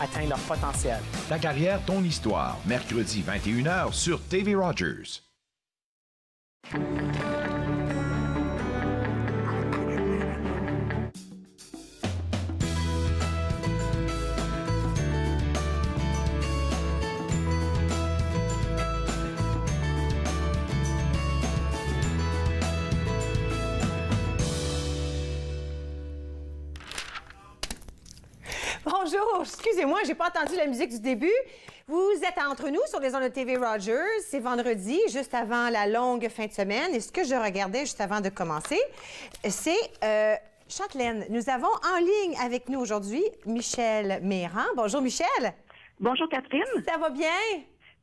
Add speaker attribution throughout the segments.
Speaker 1: atteindre leur potentiel.
Speaker 2: Ta carrière, ton histoire. Mercredi 21h sur TV Rogers.
Speaker 3: Bonjour, excusez-moi, j'ai pas entendu la musique du début. Vous êtes entre nous sur les ondes de TV Rogers. C'est vendredi, juste avant la longue fin de semaine. Et ce que je regardais juste avant de commencer, c'est Châtelaine. Nous avons en ligne avec nous aujourd'hui Michèle Méran. Bonjour Michèle.
Speaker 4: Bonjour Catherine.
Speaker 3: Ça va bien?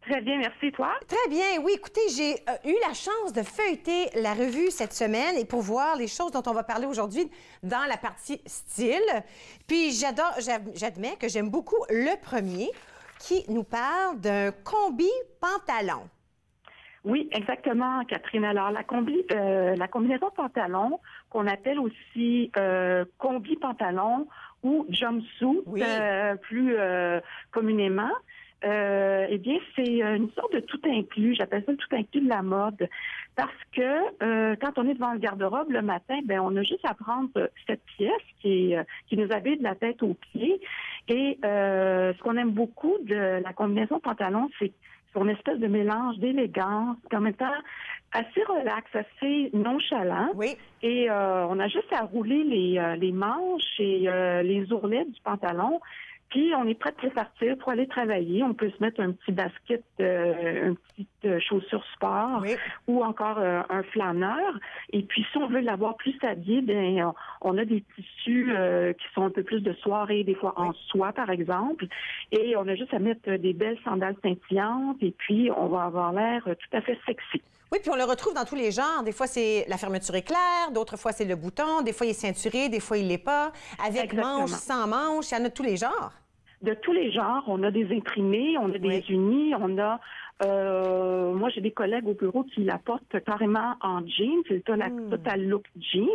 Speaker 4: Très bien, merci. Toi?
Speaker 3: Très bien, oui. Écoutez, j'ai eu la chance de feuilleter la revue cette semaine et pour voir les choses dont on va parler aujourd'hui dans la partie style. Puis j'admets que j'aime beaucoup le premier qui nous parle d'un combi-pantalon.
Speaker 4: Oui, exactement, Catherine. Alors, la combinaison pantalon, qu'on appelle aussi combi-pantalon ou jumpsuit, oui. Plus communément, eh bien, c'est une sorte de tout inclus. J'appelle ça le tout inclus de la mode. Parce que quand on est devant le garde-robe le matin, ben on a juste à prendre cette pièce qui nous habille de la tête aux pieds. Et ce qu'on aime beaucoup de la combinaison pantalon, c'est son espèce de mélange d'élégance, en même temps assez relax, assez nonchalant.
Speaker 3: Oui.
Speaker 4: Et on a juste à rouler les manches et les ourlets du pantalon. Puis, on est prêt pour partir, pour aller travailler. On peut se mettre un petit basket, une petite chaussure sport, oui. Ou encore un flâneur. Et puis, si on veut l'avoir plus habillé, bien, on a des tissus qui sont un peu plus de soirée, des fois en soie, par exemple. Et on a juste à mettre des belles sandales scintillantes. Et puis, on va avoir l'air tout à fait sexy.
Speaker 3: Oui, puis on le retrouve dans tous les genres. Des fois, c'est la fermeture éclair, d'autres fois, c'est le bouton, des fois, il est ceinturé, des fois, il l'est pas. Avec
Speaker 4: exactement.
Speaker 3: Manche, sans manche, il y en a de tous les genres.
Speaker 4: De tous les genres. On a des imprimés, on a des unis, on a... moi, j'ai des collègues au bureau qui la portent carrément en jean, c'est le total look jean.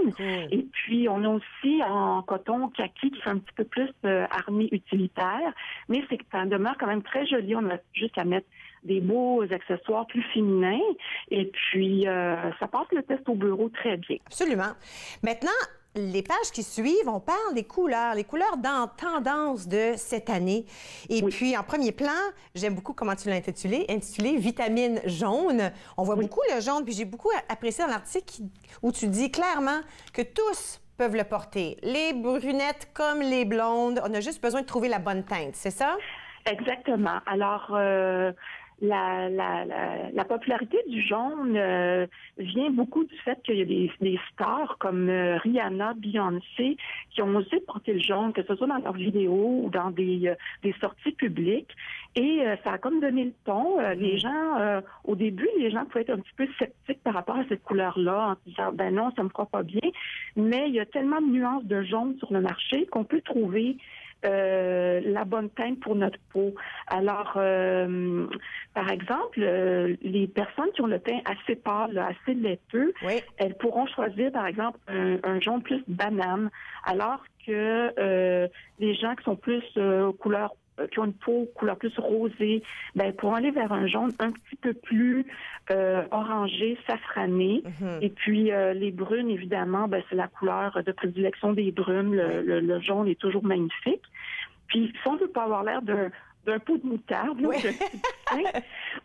Speaker 4: Et puis, on a aussi en coton kaki qui fait un petit peu plus armée utilitaire. Mais c'est que ça demeure quand même très joli. On a juste à mettre des beaux accessoires plus féminins. Et puis, ça passe le test au bureau très bien.
Speaker 3: Absolument. Maintenant, les pages qui suivent, on parle des couleurs dans tendance de cette année. Et puis, en premier plan, j'aime beaucoup comment tu l'as intitulé Vitamine jaune. On voit beaucoup le jaune, puis j'ai beaucoup apprécié dans l'article où tu dis clairement que tous peuvent le porter. Les brunettes comme les blondes, on a juste besoin de trouver la bonne teinte, c'est ça?
Speaker 4: Exactement. Alors, la popularité du jaune vient beaucoup du fait qu'il y a des stars comme Rihanna, Beyoncé qui ont osé porter le jaune, que ce soit dans leurs vidéos ou dans des sorties publiques. Et ça a comme donné le ton. Les gens, au début, les gens pouvaient être un petit peu sceptiques par rapport à cette couleur-là, en se disant, ben non, ça me fera pas bien. Mais il y a tellement de nuances de jaune sur le marché qu'on peut trouver la bonne teinte pour notre peau. Alors, par exemple, les personnes qui ont le teint assez pâle, assez laiteux, elles pourront choisir, par exemple, un jaune plus banane, alors que les gens qui sont plus couleur qui ont une peau couleur plus rosée, ben pourront aller vers un jaune un petit peu plus orangé, safrané. Et puis les brunes, évidemment, ben c'est la couleur de prédilection des brunes. Le jaune est toujours magnifique. Puis si on veut pas avoir l'air d'un pot de moutarde,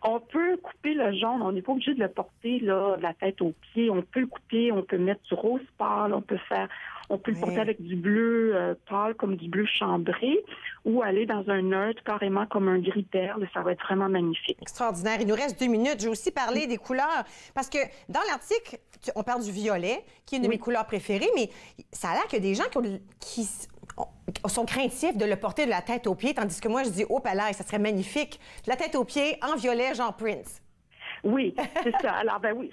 Speaker 4: on peut couper le jaune. On n'est pas obligé de le porter là, de la tête aux pieds. On peut le couper, on peut mettre du rose pâle, on peut le porter avec du bleu pâle, comme du bleu chambré, ou aller dans un neutre, carrément comme un gris perle. Ça va être vraiment magnifique.
Speaker 3: Extraordinaire. Il nous reste 2 minutes. Je vais aussi parler des couleurs, parce que dans l'article, on parle du violet, qui est une de mes couleurs préférées, mais ça a l'air qu'il y a des gens qui sont craintifs de le porter de la tête aux pieds, tandis que moi, je dis, oh, là, ça serait magnifique. De la tête aux pieds, en violet, genre Prince.
Speaker 4: Oui, c'est ça. Alors, ben oui,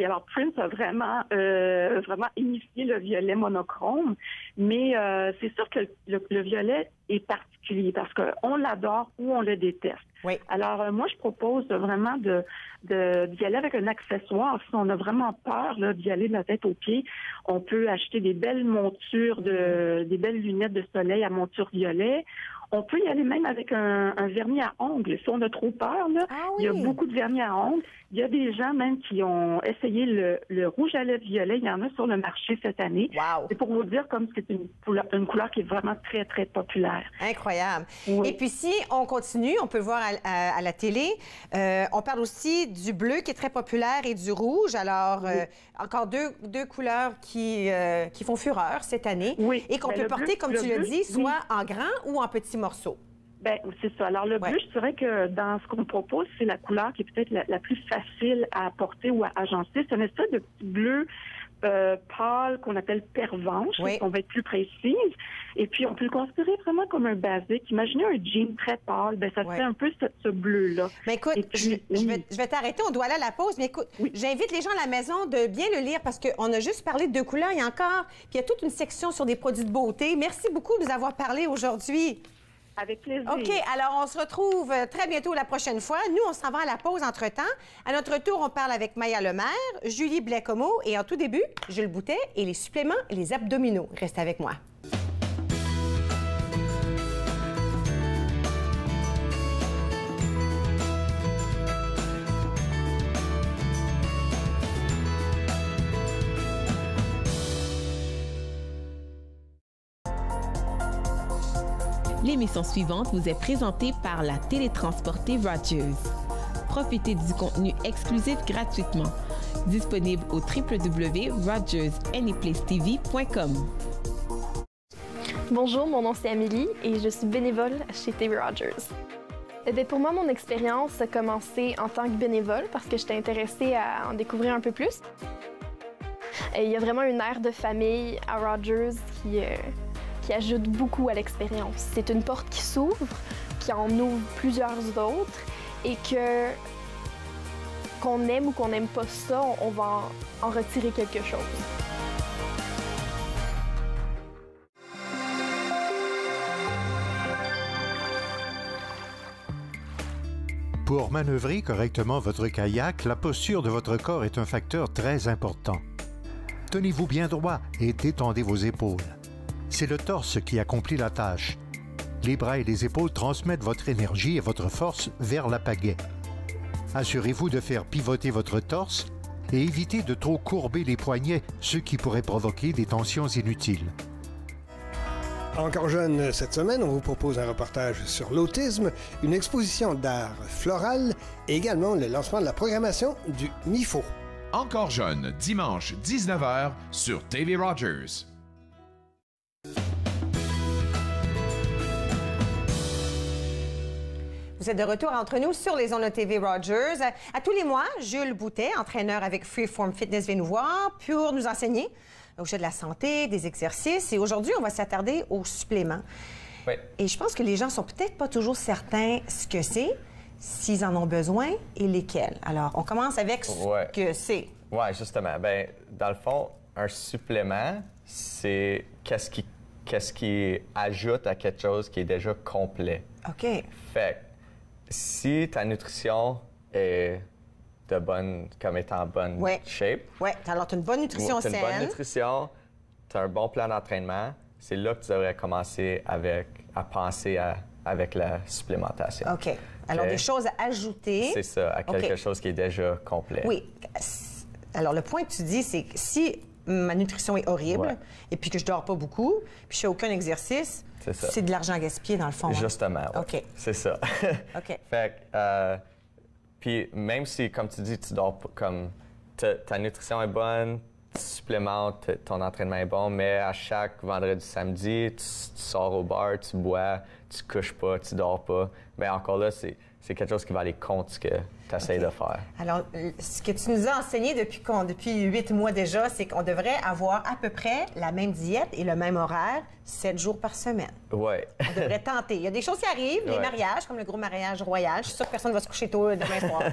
Speaker 4: alors Prince a vraiment initié le violet monochrome, mais c'est sûr que le violet est particulier parce qu'on l'adore ou on le déteste.
Speaker 3: Oui.
Speaker 4: Alors, moi, je propose vraiment d'y aller avec un accessoire. Si on a vraiment peur là, d'y aller de la tête aux pieds, on peut acheter des belles montures, des belles lunettes de soleil à monture violet. On peut y aller même avec un vernis à ongles. Si on a trop peur, là, il y a beaucoup de vernis à ongles. Il y a des gens même qui ont essayé le rouge à lèvres violet. Il y en a sur le marché cette année.
Speaker 3: Wow.
Speaker 4: C'est pour vous dire comme c'est une couleur qui est vraiment très, très populaire.
Speaker 3: Incroyable.
Speaker 4: Oui.
Speaker 3: Et puis, si on continue, on peut le voir à la télé. On parle aussi du bleu qui est très populaire et du rouge. Alors, encore deux couleurs qui font fureur cette année.
Speaker 4: Oui.
Speaker 3: Et qu'on peut porter, comme tu l'as dit, soit en grand ou en petits morceaux.
Speaker 4: Bien, c'est ça. Alors, le bleu, je dirais que dans ce qu'on propose, c'est la couleur qui est peut-être la plus facile à porter ou à agencer. C'est une espèce de petit bleu pâle qu'on appelle pervenche. On va être plus précise. Et puis, on peut le considérer vraiment comme un basique. Imaginez un jean très pâle. Bien, ça fait un peu ce bleu-là.
Speaker 3: Mais écoute,
Speaker 4: puis,
Speaker 3: je vais t'arrêter. On doit aller à la pause. Mais écoute, j'invite les gens à la maison de bien le lire parce qu'on a juste parlé de 2 couleurs. Il y a encore... Puis il y a toute une section sur des produits de beauté. Merci beaucoup de nous avoir parlé aujourd'hui.
Speaker 4: Avec plaisir.
Speaker 3: OK, alors on se retrouve très bientôt la prochaine fois. Nous, on s'en va à la pause entre-temps. À notre tour, on parle avec Maya Lemaire, Julie Blais-Comeau et en tout début, Jules Boutet et les suppléments et les abdominaux. Restez avec moi.
Speaker 1: L'émission suivante vous est présentée par la télétransportée Rogers. Profitez du contenu exclusif gratuitement. Disponible au www.rogersanyplacetv.com.
Speaker 5: Bonjour, mon nom c'est Amélie et je suis bénévole chez TV Rogers. Pour moi, mon expérience a commencé en tant que bénévole parce que j'étais intéressée à en découvrir un peu plus. Il y a vraiment une aire de famille à Rogers qui ajoute beaucoup à l'expérience. C'est une porte qui s'ouvre, qui en ouvre plusieurs autres et qu'on aime ou qu'on n'aime pas ça, on va en retirer quelque chose.
Speaker 6: Pour manœuvrer correctement votre kayak, la posture de votre corps est un facteur très important. Tenez-vous bien droit et détendez vos épaules. C'est le torse qui accomplit la tâche. Les bras et les épaules transmettent votre énergie et votre force vers la pagaie. Assurez-vous de faire pivoter votre torse et évitez de trop courber les poignets, ce qui pourrait provoquer des tensions inutiles.
Speaker 7: Encore jeune, cette semaine, on vous propose un reportage sur l'autisme, une exposition d'art floral et également le lancement de la programmation du MIFO.
Speaker 2: Encore jeune, dimanche 19h sur TV Rogers.
Speaker 3: Vous êtes de retour entre nous sur les ondes de TV Rogers. À tous les mois, Jules Boutet, entraîneur avec Freeform Fitness, vient nous voir pour nous enseigner au sujet de la santé, des exercices. Et aujourd'hui, on va s'attarder aux suppléments.
Speaker 8: Oui.
Speaker 3: Et je pense que les gens sont peut-être pas toujours certains ce que c'est, s'ils en ont besoin et lesquels. Alors, on commence avec ce que c'est.
Speaker 8: Oui, justement. Bien, dans le fond, un supplément, c'est qu'est-ce qui ajoute à quelque chose qui est déjà complet.
Speaker 3: OK.
Speaker 8: Fait si ta nutrition est étant en bonne shape.
Speaker 3: Oui, alors tu as une bonne nutrition saine.
Speaker 8: Tu as une bonne nutrition, tu as un bon plan d'entraînement, c'est là que tu devrais commencer à penser avec la supplémentation.
Speaker 3: OK. Alors, des choses à ajouter.
Speaker 8: C'est ça, à quelque chose qui est déjà complet.
Speaker 3: Oui. Alors, le point que tu dis, c'est que si ma nutrition est horrible et puis que je dors pas beaucoup, puis je fais aucun exercice, c'est de l'argent gaspillé dans le fond.
Speaker 8: Justement, oui.
Speaker 3: OK.
Speaker 8: C'est ça.
Speaker 3: OK.
Speaker 8: Fait que, puis même si, comme tu dis, tu dors comme ta nutrition est bonne, tu supplémentes, ton entraînement est bon, mais à chaque vendredi, samedi, tu sors au bar, tu bois, tu couches pas, tu dors pas. Mais encore là, c'est quelque chose qui va aller contre ce que tu essaies de faire. Alors,
Speaker 3: ce que tu nous as enseigné depuis 8 mois déjà, c'est qu'on devrait avoir à peu près la même diète et le même horaire 7 jours par semaine.
Speaker 8: Oui.
Speaker 3: On devrait tenter. Il y a des choses qui arrivent, les mariages, comme le gros mariage royal. Je suis sûre que personne ne va se coucher tôt demain soir.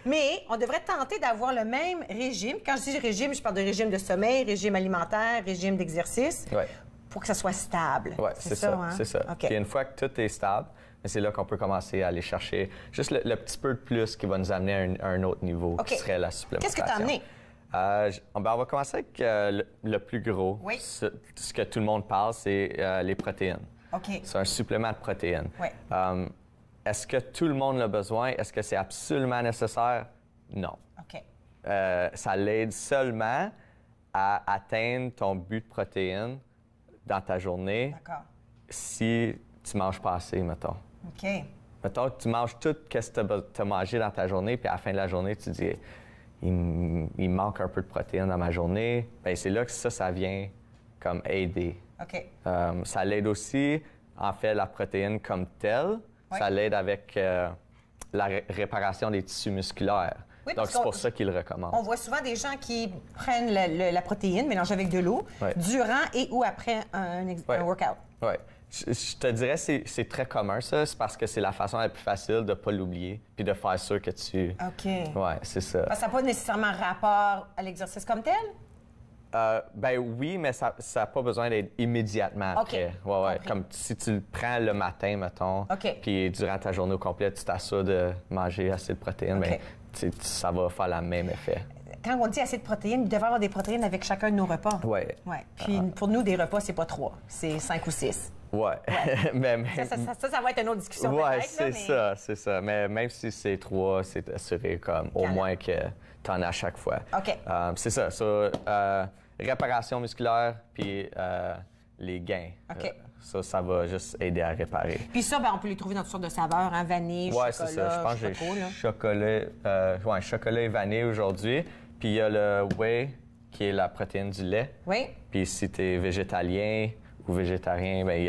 Speaker 3: Mais on devrait tenter d'avoir le même régime. Quand je dis régime, je parle de régime de sommeil, régime alimentaire, régime d'exercice.
Speaker 8: Oui.
Speaker 3: pour que ça soit stable.
Speaker 8: Oui, c'est ça.
Speaker 3: Hein?
Speaker 8: C'est ça.
Speaker 3: OK.
Speaker 8: Puis une fois que tout est stable, c'est là qu'on peut commencer à aller chercher juste le petit peu de plus qui va nous amener à un autre niveau, qui serait la supplémentation.
Speaker 3: Qu'est-ce que tu as amené?
Speaker 8: On va commencer avec le plus gros.
Speaker 3: Oui.
Speaker 8: Ce que tout le monde parle, c'est les protéines.
Speaker 3: OK.
Speaker 8: C'est un supplément de protéines.
Speaker 3: Oui.
Speaker 8: Est-ce que tout le monde a besoin? Est-ce que c'est absolument nécessaire? Non.
Speaker 3: OK.
Speaker 8: Ça l'aide seulement à atteindre ton but de protéines dans ta journée.
Speaker 3: D'accord.
Speaker 8: Si tu manges pas assez, mettons.
Speaker 3: OK.
Speaker 8: Mettons que tu manges tout ce que tu as mangé dans ta journée, puis à la fin de la journée, tu dis il manque un peu de protéines dans ma journée. Bien, c'est là que ça vient comme aider.
Speaker 3: OK.
Speaker 8: Ça l'aide aussi, en fait, la protéine comme telle.
Speaker 3: Oui.
Speaker 8: Ça l'aide avec la réparation des tissus musculaires.
Speaker 3: Oui,
Speaker 8: donc,
Speaker 3: parce
Speaker 8: c'est pour ça qu'il le recommande.
Speaker 3: On voit souvent des gens qui prennent la protéine mélangée avec de l'eau durant et ou après un workout.
Speaker 8: Oui. Je te dirais que c'est très commun, ça. C'est parce que c'est la façon la plus facile de ne pas l'oublier puis de faire sûr que tu...
Speaker 3: OK.
Speaker 8: Oui, c'est ça.
Speaker 3: Ça n'a pas nécessairement rapport à l'exercice comme tel?
Speaker 8: Ben oui, mais ça n'a pas besoin d'être immédiatement après.
Speaker 3: OK.
Speaker 8: Ouais. Comme si tu le prends le matin, mettons,
Speaker 3: OK.
Speaker 8: puis durant ta journée au complet, tu t'assures de manger assez de protéines,
Speaker 3: OK.
Speaker 8: bien, ça va faire le même effet.
Speaker 3: Quand on dit assez de protéines, il devrait y avoir des protéines avec chacun de nos repas.
Speaker 8: Oui.
Speaker 3: Ouais. Puis pour nous, des repas, c'est pas 3, c'est 5 ou 6.
Speaker 8: Ouais. mais
Speaker 3: Ça va être une autre discussion.
Speaker 8: Ouais,
Speaker 3: peut-être,
Speaker 8: c'est ça. Mais même si c'est 3, c'est assuré comme au moins que tu en as à chaque fois.
Speaker 3: OK.
Speaker 8: C'est ça. Réparation musculaire, puis les gains.
Speaker 3: OK.
Speaker 8: Ça va juste aider à réparer.
Speaker 3: Puis ça, on peut les trouver dans toutes sortes de saveurs, hein, vanille, chocolat,
Speaker 8: c'est ça. Je pense que
Speaker 3: j'ai
Speaker 8: j'ai chocolat et vanille aujourd'hui. Puis il y a le whey, qui est la protéine du lait.
Speaker 3: Oui.
Speaker 8: Puis si tu es végétalien ou végétarien, bien, il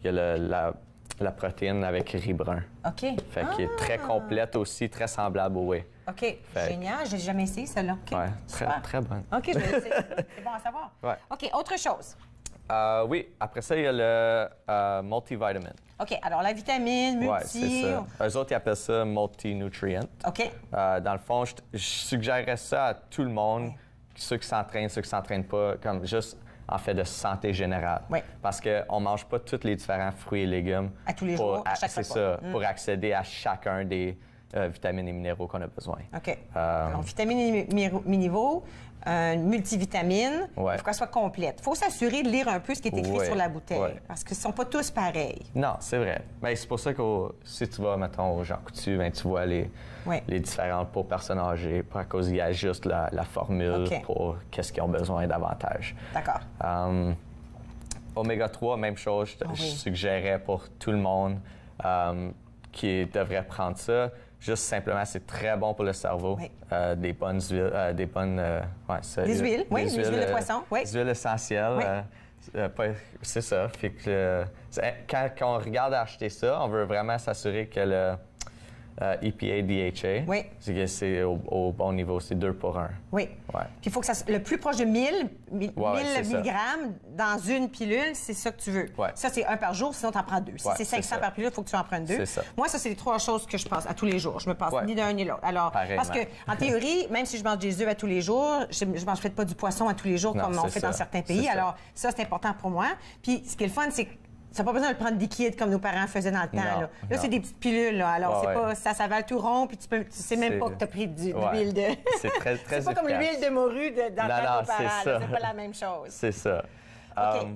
Speaker 8: y a la protéine avec riz brun.
Speaker 3: OK.
Speaker 8: Fait qu'il est très complète aussi, très semblable au whey.
Speaker 3: OK. Génial. J'ai jamais essayé celle-là. OK.
Speaker 8: Ouais,
Speaker 3: Super.
Speaker 8: très bonne.
Speaker 3: OK, je vais essayer. C'est bon à savoir.
Speaker 8: Ouais.
Speaker 3: OK, autre chose.
Speaker 8: Oui, après ça, il y a le multivitamin.
Speaker 3: OK, alors la vitamine, multi...
Speaker 8: Oui, c'est ça. Eux autres, ils appellent ça multi-nutrient.
Speaker 3: OK.
Speaker 8: Dans le fond, je suggérerais ça à tout le monde, ceux qui s'entraînent pas, comme juste en fait de santé générale.
Speaker 3: Oui.
Speaker 8: Parce qu'on ne mange pas tous les différents fruits et légumes.
Speaker 3: À tous les jours, à chaque
Speaker 8: C'est
Speaker 3: repas.
Speaker 8: ça, pour accéder à chacun des vitamines et minéraux qu'on a besoin.
Speaker 3: OK. Alors, vitamines et minéraux, multivitamines,
Speaker 8: Ouais.
Speaker 3: il faut qu'elle soit complète. Il faut s'assurer de lire un peu ce qui est écrit
Speaker 8: Ouais.
Speaker 3: sur la bouteille,
Speaker 8: Ouais.
Speaker 3: parce qu'ils ne sont pas tous pareils.
Speaker 8: Non, c'est vrai. Ben, c'est pour ça que si tu vas, mettons, au Jean Coutu, ben, tu vois les différentes pour personnes âgées, à cause qu'il y a juste la formule
Speaker 3: OK.
Speaker 8: pour qu'est-ce qu'ils ont besoin davantage.
Speaker 3: D'accord.
Speaker 8: Oméga 3, même chose, je suggérais pour tout le monde qui devrait prendre ça. Juste simplement, c'est très bon pour le cerveau.
Speaker 3: Oui.
Speaker 8: Des bonnes huiles,
Speaker 3: Des huiles, oui, des huiles de poisson, oui.
Speaker 8: Des huiles essentielles.
Speaker 3: Oui.
Speaker 8: C'est ça. Fait que, quand on regarde à acheter ça, on veut vraiment s'assurer que le EPA, DHA,
Speaker 3: Oui.
Speaker 8: c'est au bon niveau, c'est 2 pour 1.
Speaker 3: Oui.
Speaker 8: Ouais.
Speaker 3: Puis il faut que ça le plus proche de 1000
Speaker 8: c'est ça.
Speaker 3: milligrammes dans une pilule, c'est ça que tu veux.
Speaker 8: Ouais.
Speaker 3: Ça, c'est 1 par jour, sinon tu en prends 2. Si
Speaker 8: Ouais,
Speaker 3: c'est
Speaker 8: c'est
Speaker 3: 500
Speaker 8: ça.
Speaker 3: par pilule, il faut que tu en prennes 2.
Speaker 8: C'est ça.
Speaker 3: Moi, ça, c'est les 3 choses que je passe à tous les jours. Je me passe
Speaker 8: Ouais.
Speaker 3: ni d'un ni l'autre. Alors,
Speaker 8: Pareillement.
Speaker 3: parce que en théorie, même si je mange des œufs à tous les jours, je ne mange peut-être pas du poisson à tous les jours
Speaker 8: Non,
Speaker 3: comme on
Speaker 8: c'est
Speaker 3: fait dans
Speaker 8: ça.
Speaker 3: certains pays.
Speaker 8: C'est ça.
Speaker 3: Alors, ça, c'est important pour moi. Puis, ce qui est le fun, c'est que tu n'as pas besoin de le prendre liquide comme nos parents faisaient dans le temps.
Speaker 8: Non,
Speaker 3: Là,
Speaker 8: non.
Speaker 3: c'est des petites pilules. Là. Alors,
Speaker 8: Ouais,
Speaker 3: c'est pas,
Speaker 8: ouais.
Speaker 3: ça s'avale tout rond, puis tu sais même pas que tu as pris de l'huile de...
Speaker 8: C'est très, très
Speaker 3: C'est pas comme
Speaker 8: efficace.
Speaker 3: l'huile de morue dans le temps de nos
Speaker 8: Non,
Speaker 3: parents.
Speaker 8: c'est
Speaker 3: là.
Speaker 8: ça.
Speaker 3: C'est pas la même chose.
Speaker 8: C'est ça.
Speaker 3: OK.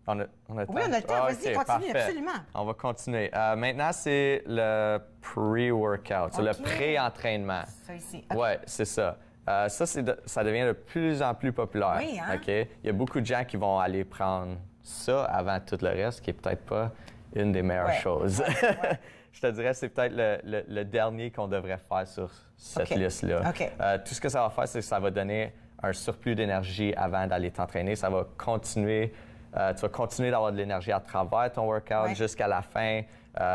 Speaker 8: On a le temps?
Speaker 3: Oui, on a le temps.
Speaker 8: Ah,
Speaker 3: Vas-y,
Speaker 8: OK,
Speaker 3: continue,
Speaker 8: parfait.
Speaker 3: absolument.
Speaker 8: On va continuer. Maintenant, c'est le pre-workout, c'est le
Speaker 3: OK.
Speaker 8: pré-entraînement.
Speaker 3: Ça ici.
Speaker 8: Oui, c'est ça. Ça devient de plus en plus populaire.
Speaker 3: Oui, hein?
Speaker 8: OK? Il y a beaucoup de gens qui vont aller prendre ça avant tout le reste, qui est peut-être pas une des meilleures
Speaker 3: Ouais.
Speaker 8: choses. Je te dirais, c'est peut-être le dernier qu'on devrait faire sur cette
Speaker 3: OK.
Speaker 8: liste-là.
Speaker 3: OK.
Speaker 8: Tout ce que ça va faire, c'est que ça va donner un surplus d'énergie avant d'aller t'entraîner. Ça va continuer, tu vas continuer d'avoir de l'énergie à travers ton workout
Speaker 3: Ouais.
Speaker 8: jusqu'à la fin.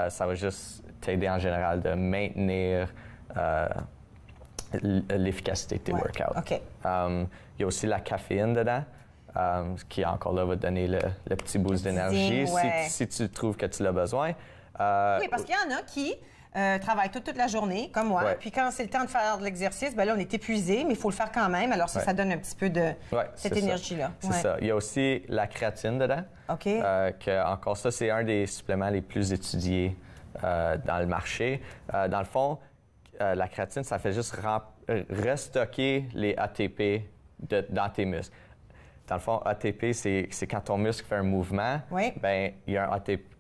Speaker 8: Ça va juste t'aider en général de maintenir l'efficacité de tes
Speaker 3: Ouais.
Speaker 8: workouts.
Speaker 3: OK.
Speaker 8: Il y a aussi la caféine dedans, qui encore là va te donner le petit boost d'énergie
Speaker 3: ouais.
Speaker 8: si tu trouves que tu l'as besoin.
Speaker 3: Oui, parce qu'il y en a qui travaille toute la journée, comme moi.
Speaker 8: Ouais.
Speaker 3: Puis quand c'est le temps de faire de l'exercice, ben là, on est épuisé, mais il faut le faire quand même. Alors ça donne un petit peu de cette énergie-là.
Speaker 8: C'est ça. Il y a aussi la créatine dedans.
Speaker 3: OK.
Speaker 8: Encore ça, c'est un des suppléments les plus étudiés dans le marché. Dans le fond, la créatine, ça fait juste restocker les ATP dans tes muscles. Dans le fond, ATP, c'est quand ton muscle fait un mouvement, ben il y a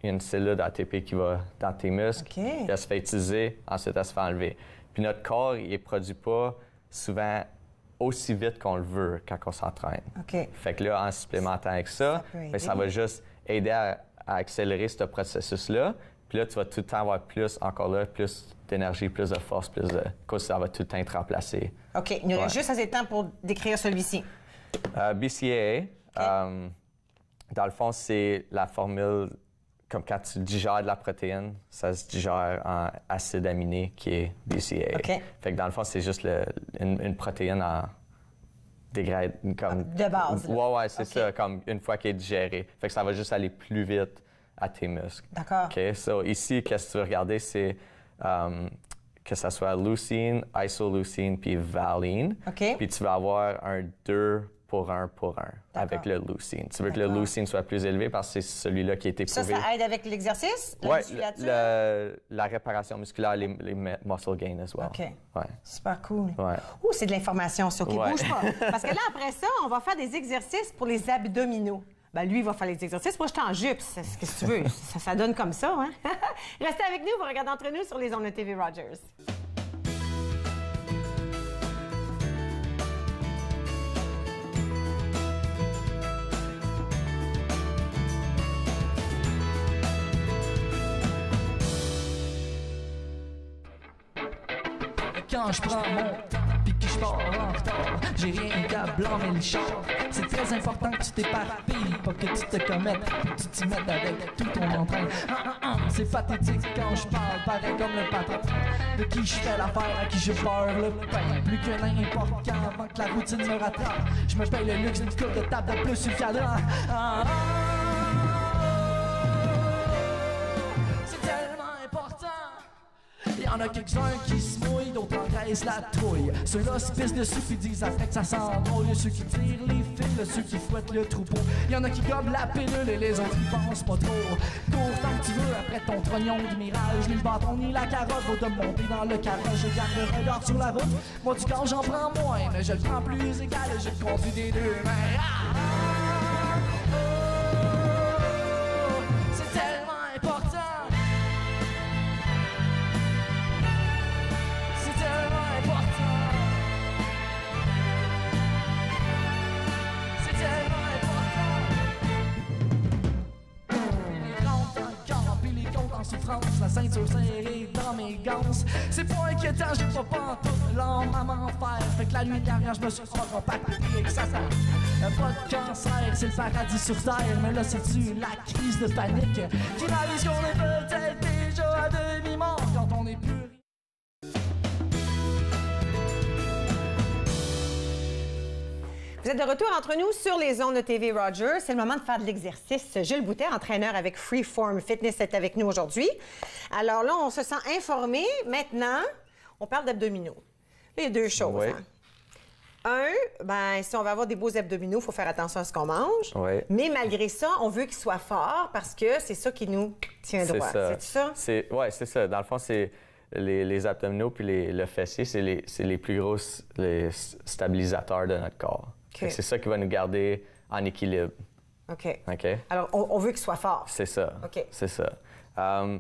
Speaker 8: une cellule d'ATP qui va dans tes muscles, puis elle se fait utiliser, ensuite elle se fait enlever. Puis notre corps, il ne produit pas souvent aussi vite qu'on le veut quand on s'entraîne. Fait que là, en supplémentant avec ça, ça va juste aider à accélérer ce processus-là. Puis là, tu vas tout le temps avoir plus d'énergie, plus de force, plus de... Ça va tout le temps être remplacé.
Speaker 3: OK. Il y aurait juste assez de temps pour décrire celui-ci.
Speaker 8: BCAA, dans le fond, c'est la formule, comme quand tu digères de la protéine, ça se digère en acide aminé qui est BCAA. Fait que dans le fond, c'est juste une protéine en dégrade, comme...
Speaker 3: De base.
Speaker 8: Ouais, c'est ça, comme une fois qu'elle est digérée. Fait que ça va juste aller plus vite à tes muscles.
Speaker 3: D'accord.
Speaker 8: OK? So, ici, qu'est-ce que tu veux regarder, c'est que ça soit leucine, isoleucine puis valine. Puis tu vas avoir un 2 pour 1 avec le leucine. Tu veux que le leucine soit plus élevé parce que c'est celui-là qui a été prouvé.
Speaker 3: Ça aide avec l'exercice, la musculature?
Speaker 8: La réparation musculaire, les muscle gain as well.
Speaker 3: OK. Super cool.
Speaker 8: Ouais.
Speaker 3: Ouh, c'est de l'information, ça. OK, bouge pas. Parce que là, après ça, on va faire des exercices pour les abdominaux. Ben lui, il va faire les exercices. Moi, je suis en jupe. Qu'est-ce que tu veux? ça donne comme ça, hein? Restez avec nous, vous regardez entre nous sur les ondes de TV Rogers.
Speaker 9: Quand je prends mon temps puis que je pars en retard, j'ai rien qu'à blâmer le char. C'est très important que tu t'éparpilles, pas que tu te commettes, que tu t'y mettes avec tout ton entrain. C'est pathétique quand je parle, pareil comme le patron de qui je fais l'affaire, à qui je beurre le pain. Plus que n'importe quand avant que la routine me rattrape, je me paye le luxe d'une coupe de table de plus sur le cadran. C'est tellement important. Il y en a quelques-uns qui se mouillent, d'autres engraissent la trouille. Ceux-là se pissent dessus puis disent après que ça sent drôle. Il y a ceux qui tirent les fils, ceux qui fouettent le troupeau. Il y en a qui gobent la pilule et les autres y pensent pas trop. Cours tant que tu veux après ton trognon de mirage. Ni le bâton ni la carotte va te monter dans le carrage. Je garde le regard sur la route. Moi du gaz j'en prends moins, mais je le prends plus égal et je le conduis des deux mains. C'est tellement important. En souffrance, la ceinture serrée dans mes ganses. C'est pas inquiétant, j'ai pas pantoute l'âme à m'en faire. Fait que la nuit dernière, je me suis compacté avec sa tête. Pas de cancer, c'est le paradis sur terre. Mais là, c'est-tu la crise de panique qui réalise qu'on est peut-être déjà à demi-mort quand on est plus.
Speaker 3: Vous êtes de retour entre nous sur les ondes de TV Rogers. C'est le moment de faire de l'exercice. Gilles Boutet, entraîneur avec Freeform Fitness, est avec nous aujourd'hui. Alors là, on se sent informé. Maintenant, on parle d'abdominaux. Là, il y a deux choses. Ben, si on veut avoir des beaux abdominaux, il faut faire attention à ce qu'on mange. Mais malgré ça, on veut qu'ils soient forts parce que c'est ça qui nous tient droit. C'est ça?
Speaker 8: Oui, c'est ça. Dans le fond, c'est les abdominaux puis le fessier, c'est les plus gros stabilisateurs de notre corps. C'est ça qui va nous garder en équilibre.
Speaker 3: OK. Alors, on veut qu'il soit fort.
Speaker 8: C'est ça. C'est ça. Là,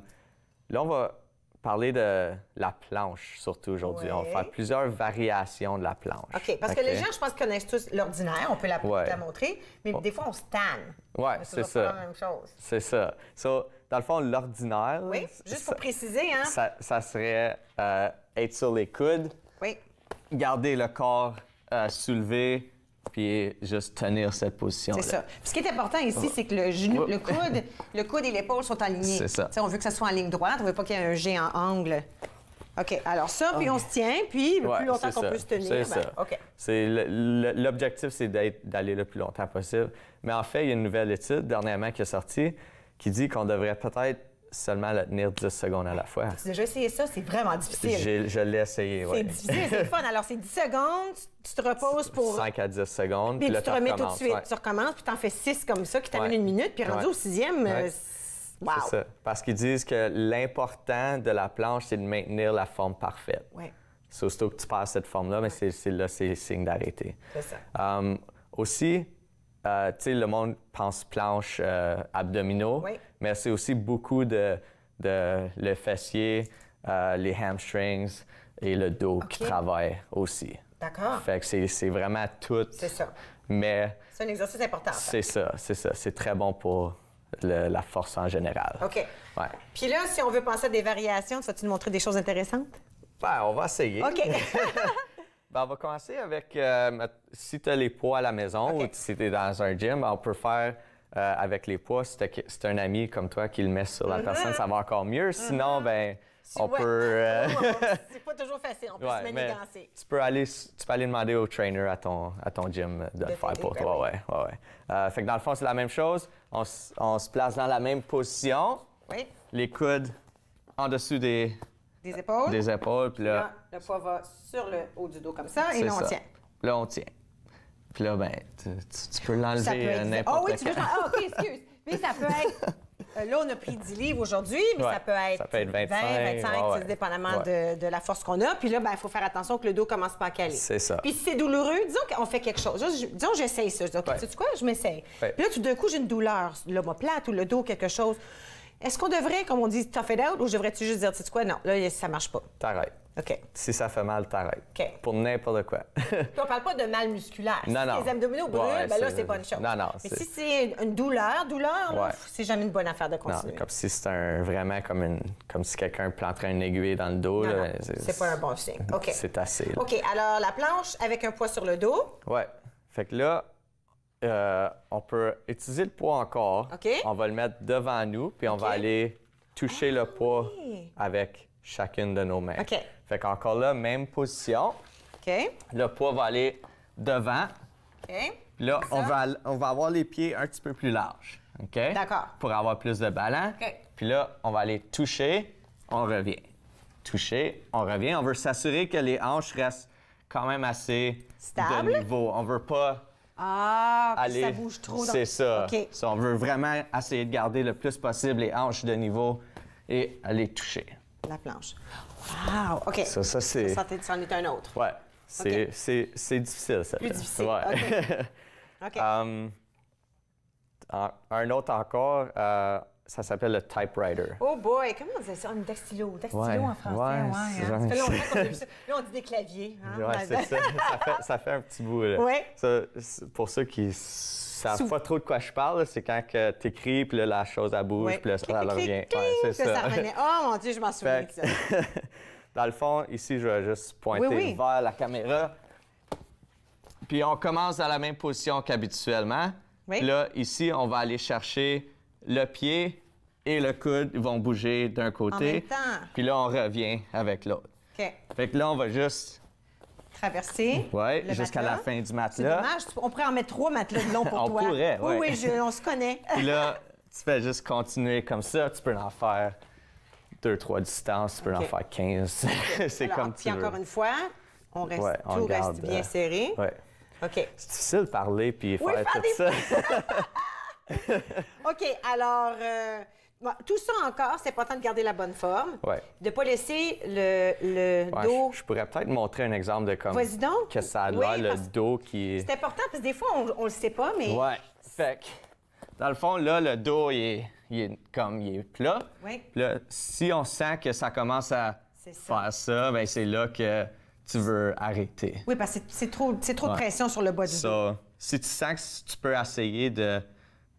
Speaker 8: on va parler de la planche, surtout aujourd'hui. On va faire plusieurs variations de la planche.
Speaker 3: OK. Parce que les gens, je pense, connaissent tous l'ordinaire. On peut la montrer. Mais des fois, on se tanne.
Speaker 8: Oui, c'est ça.
Speaker 3: Pas la même chose.
Speaker 8: C'est ça. Dans le fond, l'ordinaire...
Speaker 3: Oui, juste pour préciser, hein?
Speaker 8: Ça serait être sur les coudes.
Speaker 3: Oui.
Speaker 8: Garder le corps soulevé, puis juste tenir cette position-là.
Speaker 3: C'est ça. Puis ce qui est important ici, c'est que le genou, le coude et l'épaule sont alignés.
Speaker 8: C'est ça.
Speaker 3: On veut que ça soit en ligne droite, on veut pas qu'il y ait un G en angle. OK. Alors ça, puis on se tient, puis le plus longtemps qu'on peut se tenir.
Speaker 8: C'est ça.
Speaker 3: OK.
Speaker 8: L'objectif, c'est d'aller le plus longtemps possible. Mais en fait, il y a une nouvelle étude dernièrement qui est sortie qui dit qu'on devrait peut-être seulement le tenir 10 secondes à la fois.
Speaker 3: Tu as déjà essayé ça? C'est vraiment difficile.
Speaker 8: Je l'ai essayé, oui.
Speaker 3: C'est difficile, c'est le fun. Alors, c'est 10 secondes, tu te reposes pour...
Speaker 8: 5 à 10 secondes,
Speaker 3: puis
Speaker 8: là,
Speaker 3: tu te remets tout de suite.
Speaker 8: ouais.
Speaker 3: Tu recommences, puis tu en fais 6 comme ça, qui t'amène
Speaker 8: Ouais.
Speaker 3: 1 minute, puis rendu
Speaker 8: Ouais.
Speaker 3: au 6e,
Speaker 8: Ouais.
Speaker 3: wow!
Speaker 8: C'est ça. Parce qu'ils disent que l'important de la planche, c'est de maintenir la forme parfaite.
Speaker 3: Ouais.
Speaker 8: C'est aussitôt que tu passes cette forme-là, mais c'est signe d'arrêter.
Speaker 3: C'est ça.
Speaker 8: Aussi, tu sais, le monde pense planche abdominaux,
Speaker 3: Oui.
Speaker 8: mais c'est aussi beaucoup de le fessier, les hamstrings et le dos qui travaillent aussi.
Speaker 3: D'accord.
Speaker 8: Fait que c'est vraiment tout.
Speaker 3: C'est ça.
Speaker 8: Mais
Speaker 3: C'est un exercice important. ça.
Speaker 8: c'est ça. C'est très bon pour la force en général.
Speaker 3: OK.
Speaker 8: Ouais.
Speaker 3: Puis là, si on veut penser à des variations, vas-tu nous montrer des choses intéressantes?
Speaker 8: Ben, on va essayer.
Speaker 3: OK.
Speaker 8: Ben, on va commencer avec, si tu as les poids à la maison
Speaker 3: OK.
Speaker 8: ou si tu es dans un gym, on peut faire avec les poids. Si c'est un ami comme toi qui le met sur la personne, ça va encore mieux. Sinon, ben, on
Speaker 3: Ouais.
Speaker 8: peut...
Speaker 3: C'est pas toujours facile, on peut
Speaker 8: ouais,
Speaker 3: se
Speaker 8: mais
Speaker 3: manigancer.
Speaker 8: tu peux aller demander au trainer à ton gym de le faire
Speaker 3: t'aider,
Speaker 8: pour
Speaker 3: ben
Speaker 8: toi.
Speaker 3: oui.
Speaker 8: Ouais. Fait que dans le fond, c'est la même chose. On se place dans la même position.
Speaker 3: Oui.
Speaker 8: Les coudes en dessous des
Speaker 3: Des épaules.
Speaker 8: puis là,
Speaker 3: Là, le poids va sur le haut du dos comme ça, et
Speaker 8: c'est
Speaker 3: là, on
Speaker 8: ça.
Speaker 3: tient.
Speaker 8: Là, on tient. Puis là, ben, tu peux
Speaker 3: Ça peut
Speaker 8: l'enlever
Speaker 3: être...
Speaker 8: n'importe
Speaker 3: oui, tu veux...
Speaker 8: quand.
Speaker 3: Ah, OK, excuse. Mais ça peut être... là, on a pris 10 livres aujourd'hui, mais
Speaker 8: Ouais,
Speaker 3: ça peut être,
Speaker 8: ça peut être 25,
Speaker 3: 25,
Speaker 8: ouais.
Speaker 3: c'est dépendamment
Speaker 8: Ouais.
Speaker 3: de la force qu'on a. Puis là, il faut faire attention que le dos commence pas à caler.
Speaker 8: C'est ça.
Speaker 3: Puis si c'est douloureux, disons qu'on fait quelque chose. Disons j'essaye ça. Je dis, OK,
Speaker 8: Ouais.
Speaker 3: tu sais quoi? Je m'essaye.
Speaker 8: Ouais.
Speaker 3: Puis là, tout d'un coup, j'ai une douleur, l'omoplate ou le dos, quelque chose. Est-ce qu'on devrait, comme on dit, tough it out, ou je devrais-tu juste dire, tu sais quoi? Non, là, ça marche pas.
Speaker 8: T'arrêtes.
Speaker 3: OK.
Speaker 8: Si ça fait mal, t'arrêtes.
Speaker 3: OK.
Speaker 8: Pour n'importe quoi.
Speaker 3: Puis on parle pas de mal musculaire.
Speaker 8: Non, non.
Speaker 3: Si les abdominaux brûlent,
Speaker 8: Ouais,
Speaker 3: ben là,
Speaker 8: c'est-
Speaker 3: c'est pas une chose.
Speaker 8: non, non,
Speaker 3: Mais
Speaker 8: c'est-
Speaker 3: si c'est une douleur, là,
Speaker 8: Ouais.
Speaker 3: c'est jamais une bonne affaire de
Speaker 8: Non,
Speaker 3: continuer.
Speaker 8: comme si c'était vraiment comme si quelqu'un planterait une aiguille dans le dos.
Speaker 3: Non,
Speaker 8: là,
Speaker 3: non, c'est pas un bon signe. OK.
Speaker 8: C'est assez. Là.
Speaker 3: OK, alors la planche avec un poids sur le dos.
Speaker 8: Ouais. Fait que là, on peut utiliser le poids encore.
Speaker 3: OK.
Speaker 8: On va le mettre devant nous, puis on va aller toucher le poids
Speaker 3: oui.
Speaker 8: avec chacune de nos mains.
Speaker 3: OK.
Speaker 8: Fait qu'encore là, même position.
Speaker 3: OK.
Speaker 8: Le poids va aller devant.
Speaker 3: OK.
Speaker 8: Puis là,
Speaker 3: Ça.
Speaker 8: on va avoir les pieds un petit peu plus larges. OK?
Speaker 3: D'accord.
Speaker 8: Pour avoir plus de ballon.
Speaker 3: OK.
Speaker 8: Puis là, on va aller toucher, on revient. Toucher, on revient. On veut s'assurer que les hanches restent quand même assez
Speaker 3: Stable.
Speaker 8: de niveau. On veut pas
Speaker 3: Ah, puis
Speaker 8: aller...
Speaker 3: ça bouge trop.
Speaker 8: C'est ça.
Speaker 3: OK.
Speaker 8: Ça. On veut vraiment essayer de garder le plus possible les hanches de niveau et aller toucher.
Speaker 3: La planche. Wow. OK.
Speaker 8: Ça, c'est...
Speaker 3: C'en est un autre.
Speaker 8: Ouais. C'est difficile, ça.
Speaker 3: Plus difficile.
Speaker 8: Ouais.
Speaker 3: OK.
Speaker 8: Un autre encore, ça s'appelle le typewriter.
Speaker 3: Oh boy, comment on disait ça? Un dactylo. Dactylo
Speaker 8: Ouais,
Speaker 3: en français,
Speaker 8: ouais,
Speaker 3: ouais.
Speaker 8: c'est
Speaker 3: Hein?
Speaker 8: genre-
Speaker 3: Ça fait longtemps qu'on a vu ça. Là, on dit des claviers. Hein?
Speaker 8: Ouais, c'est ça. Ça fait un petit bout. Là.
Speaker 3: Ouais.
Speaker 8: Ça, pour ceux qui savent
Speaker 3: Sou-
Speaker 8: pas trop de quoi je parle, là, c'est quand que t'écris, puis là, la chose, elle bouge,
Speaker 3: Ouais.
Speaker 8: puis là, ça
Speaker 3: Clic,
Speaker 8: elle
Speaker 3: clic,
Speaker 8: revient.
Speaker 3: clic,
Speaker 8: Ouais, c'est
Speaker 3: que
Speaker 8: ça.
Speaker 3: revenait. Oh mon Dieu, je m'en souviens de
Speaker 8: Fait
Speaker 3: ça.
Speaker 8: que, dans le fond, ici, je vais juste pointer
Speaker 3: Oui, oui.
Speaker 8: vers la caméra. Puis on commence dans la même position qu'habituellement.
Speaker 3: Oui.
Speaker 8: Puis là, ici, on va aller chercher le pied et le coude. Ils vont bouger d'un côté.
Speaker 3: En même temps.
Speaker 8: Puis là, on revient avec l'autre.
Speaker 3: OK.
Speaker 8: Fait que là, on va juste,
Speaker 3: Traverser.
Speaker 8: ouais,
Speaker 3: le
Speaker 8: jusqu'à la
Speaker 3: matelas.
Speaker 8: fin du
Speaker 3: C'est
Speaker 8: matelas.
Speaker 3: dommage. On pourrait en mettre 3 matelas de long pour
Speaker 8: On
Speaker 3: toi.
Speaker 8: pourrait,
Speaker 3: Oui,
Speaker 8: ouais.
Speaker 3: oui, on se connaît.
Speaker 8: Puis là, tu fais juste continuer comme ça. Tu peux en faire 2-3 distances. Tu peux en
Speaker 3: OK.
Speaker 8: faire 15. C'est
Speaker 3: Alors,
Speaker 8: comme tu
Speaker 3: puis
Speaker 8: veux.
Speaker 3: encore une fois, on reste,
Speaker 8: Ouais, on
Speaker 3: tout
Speaker 8: garde,
Speaker 3: reste bien serré.
Speaker 8: Ouais.
Speaker 3: OK.
Speaker 8: C'est difficile de parler puis
Speaker 3: Oui,
Speaker 8: faire
Speaker 3: faire
Speaker 8: tout ça.
Speaker 3: OK, alors, bon, tout ça encore, c'est important de garder la bonne forme.
Speaker 8: Ouais.
Speaker 3: De ne pas laisser le
Speaker 8: Ouais,
Speaker 3: dos...
Speaker 8: je pourrais peut-être montrer un exemple de comme
Speaker 3: Vas-y donc.
Speaker 8: que ça a
Speaker 3: Oui,
Speaker 8: l'air, le
Speaker 3: parce-
Speaker 8: dos qui est...
Speaker 3: C'est important parce que des fois, on le sait pas, mais...
Speaker 8: Ouais. Fait que, dans le fond, là, le dos, il est plat.
Speaker 3: Oui.
Speaker 8: Puis là, si on sent que ça commence à
Speaker 3: C'est ça.
Speaker 8: faire ça, ben c'est là que tu veux arrêter.
Speaker 3: Oui, parce que c'est trop de
Speaker 8: Ouais.
Speaker 3: pression sur le bas du dos.
Speaker 8: Ça, si tu sens que tu peux essayer de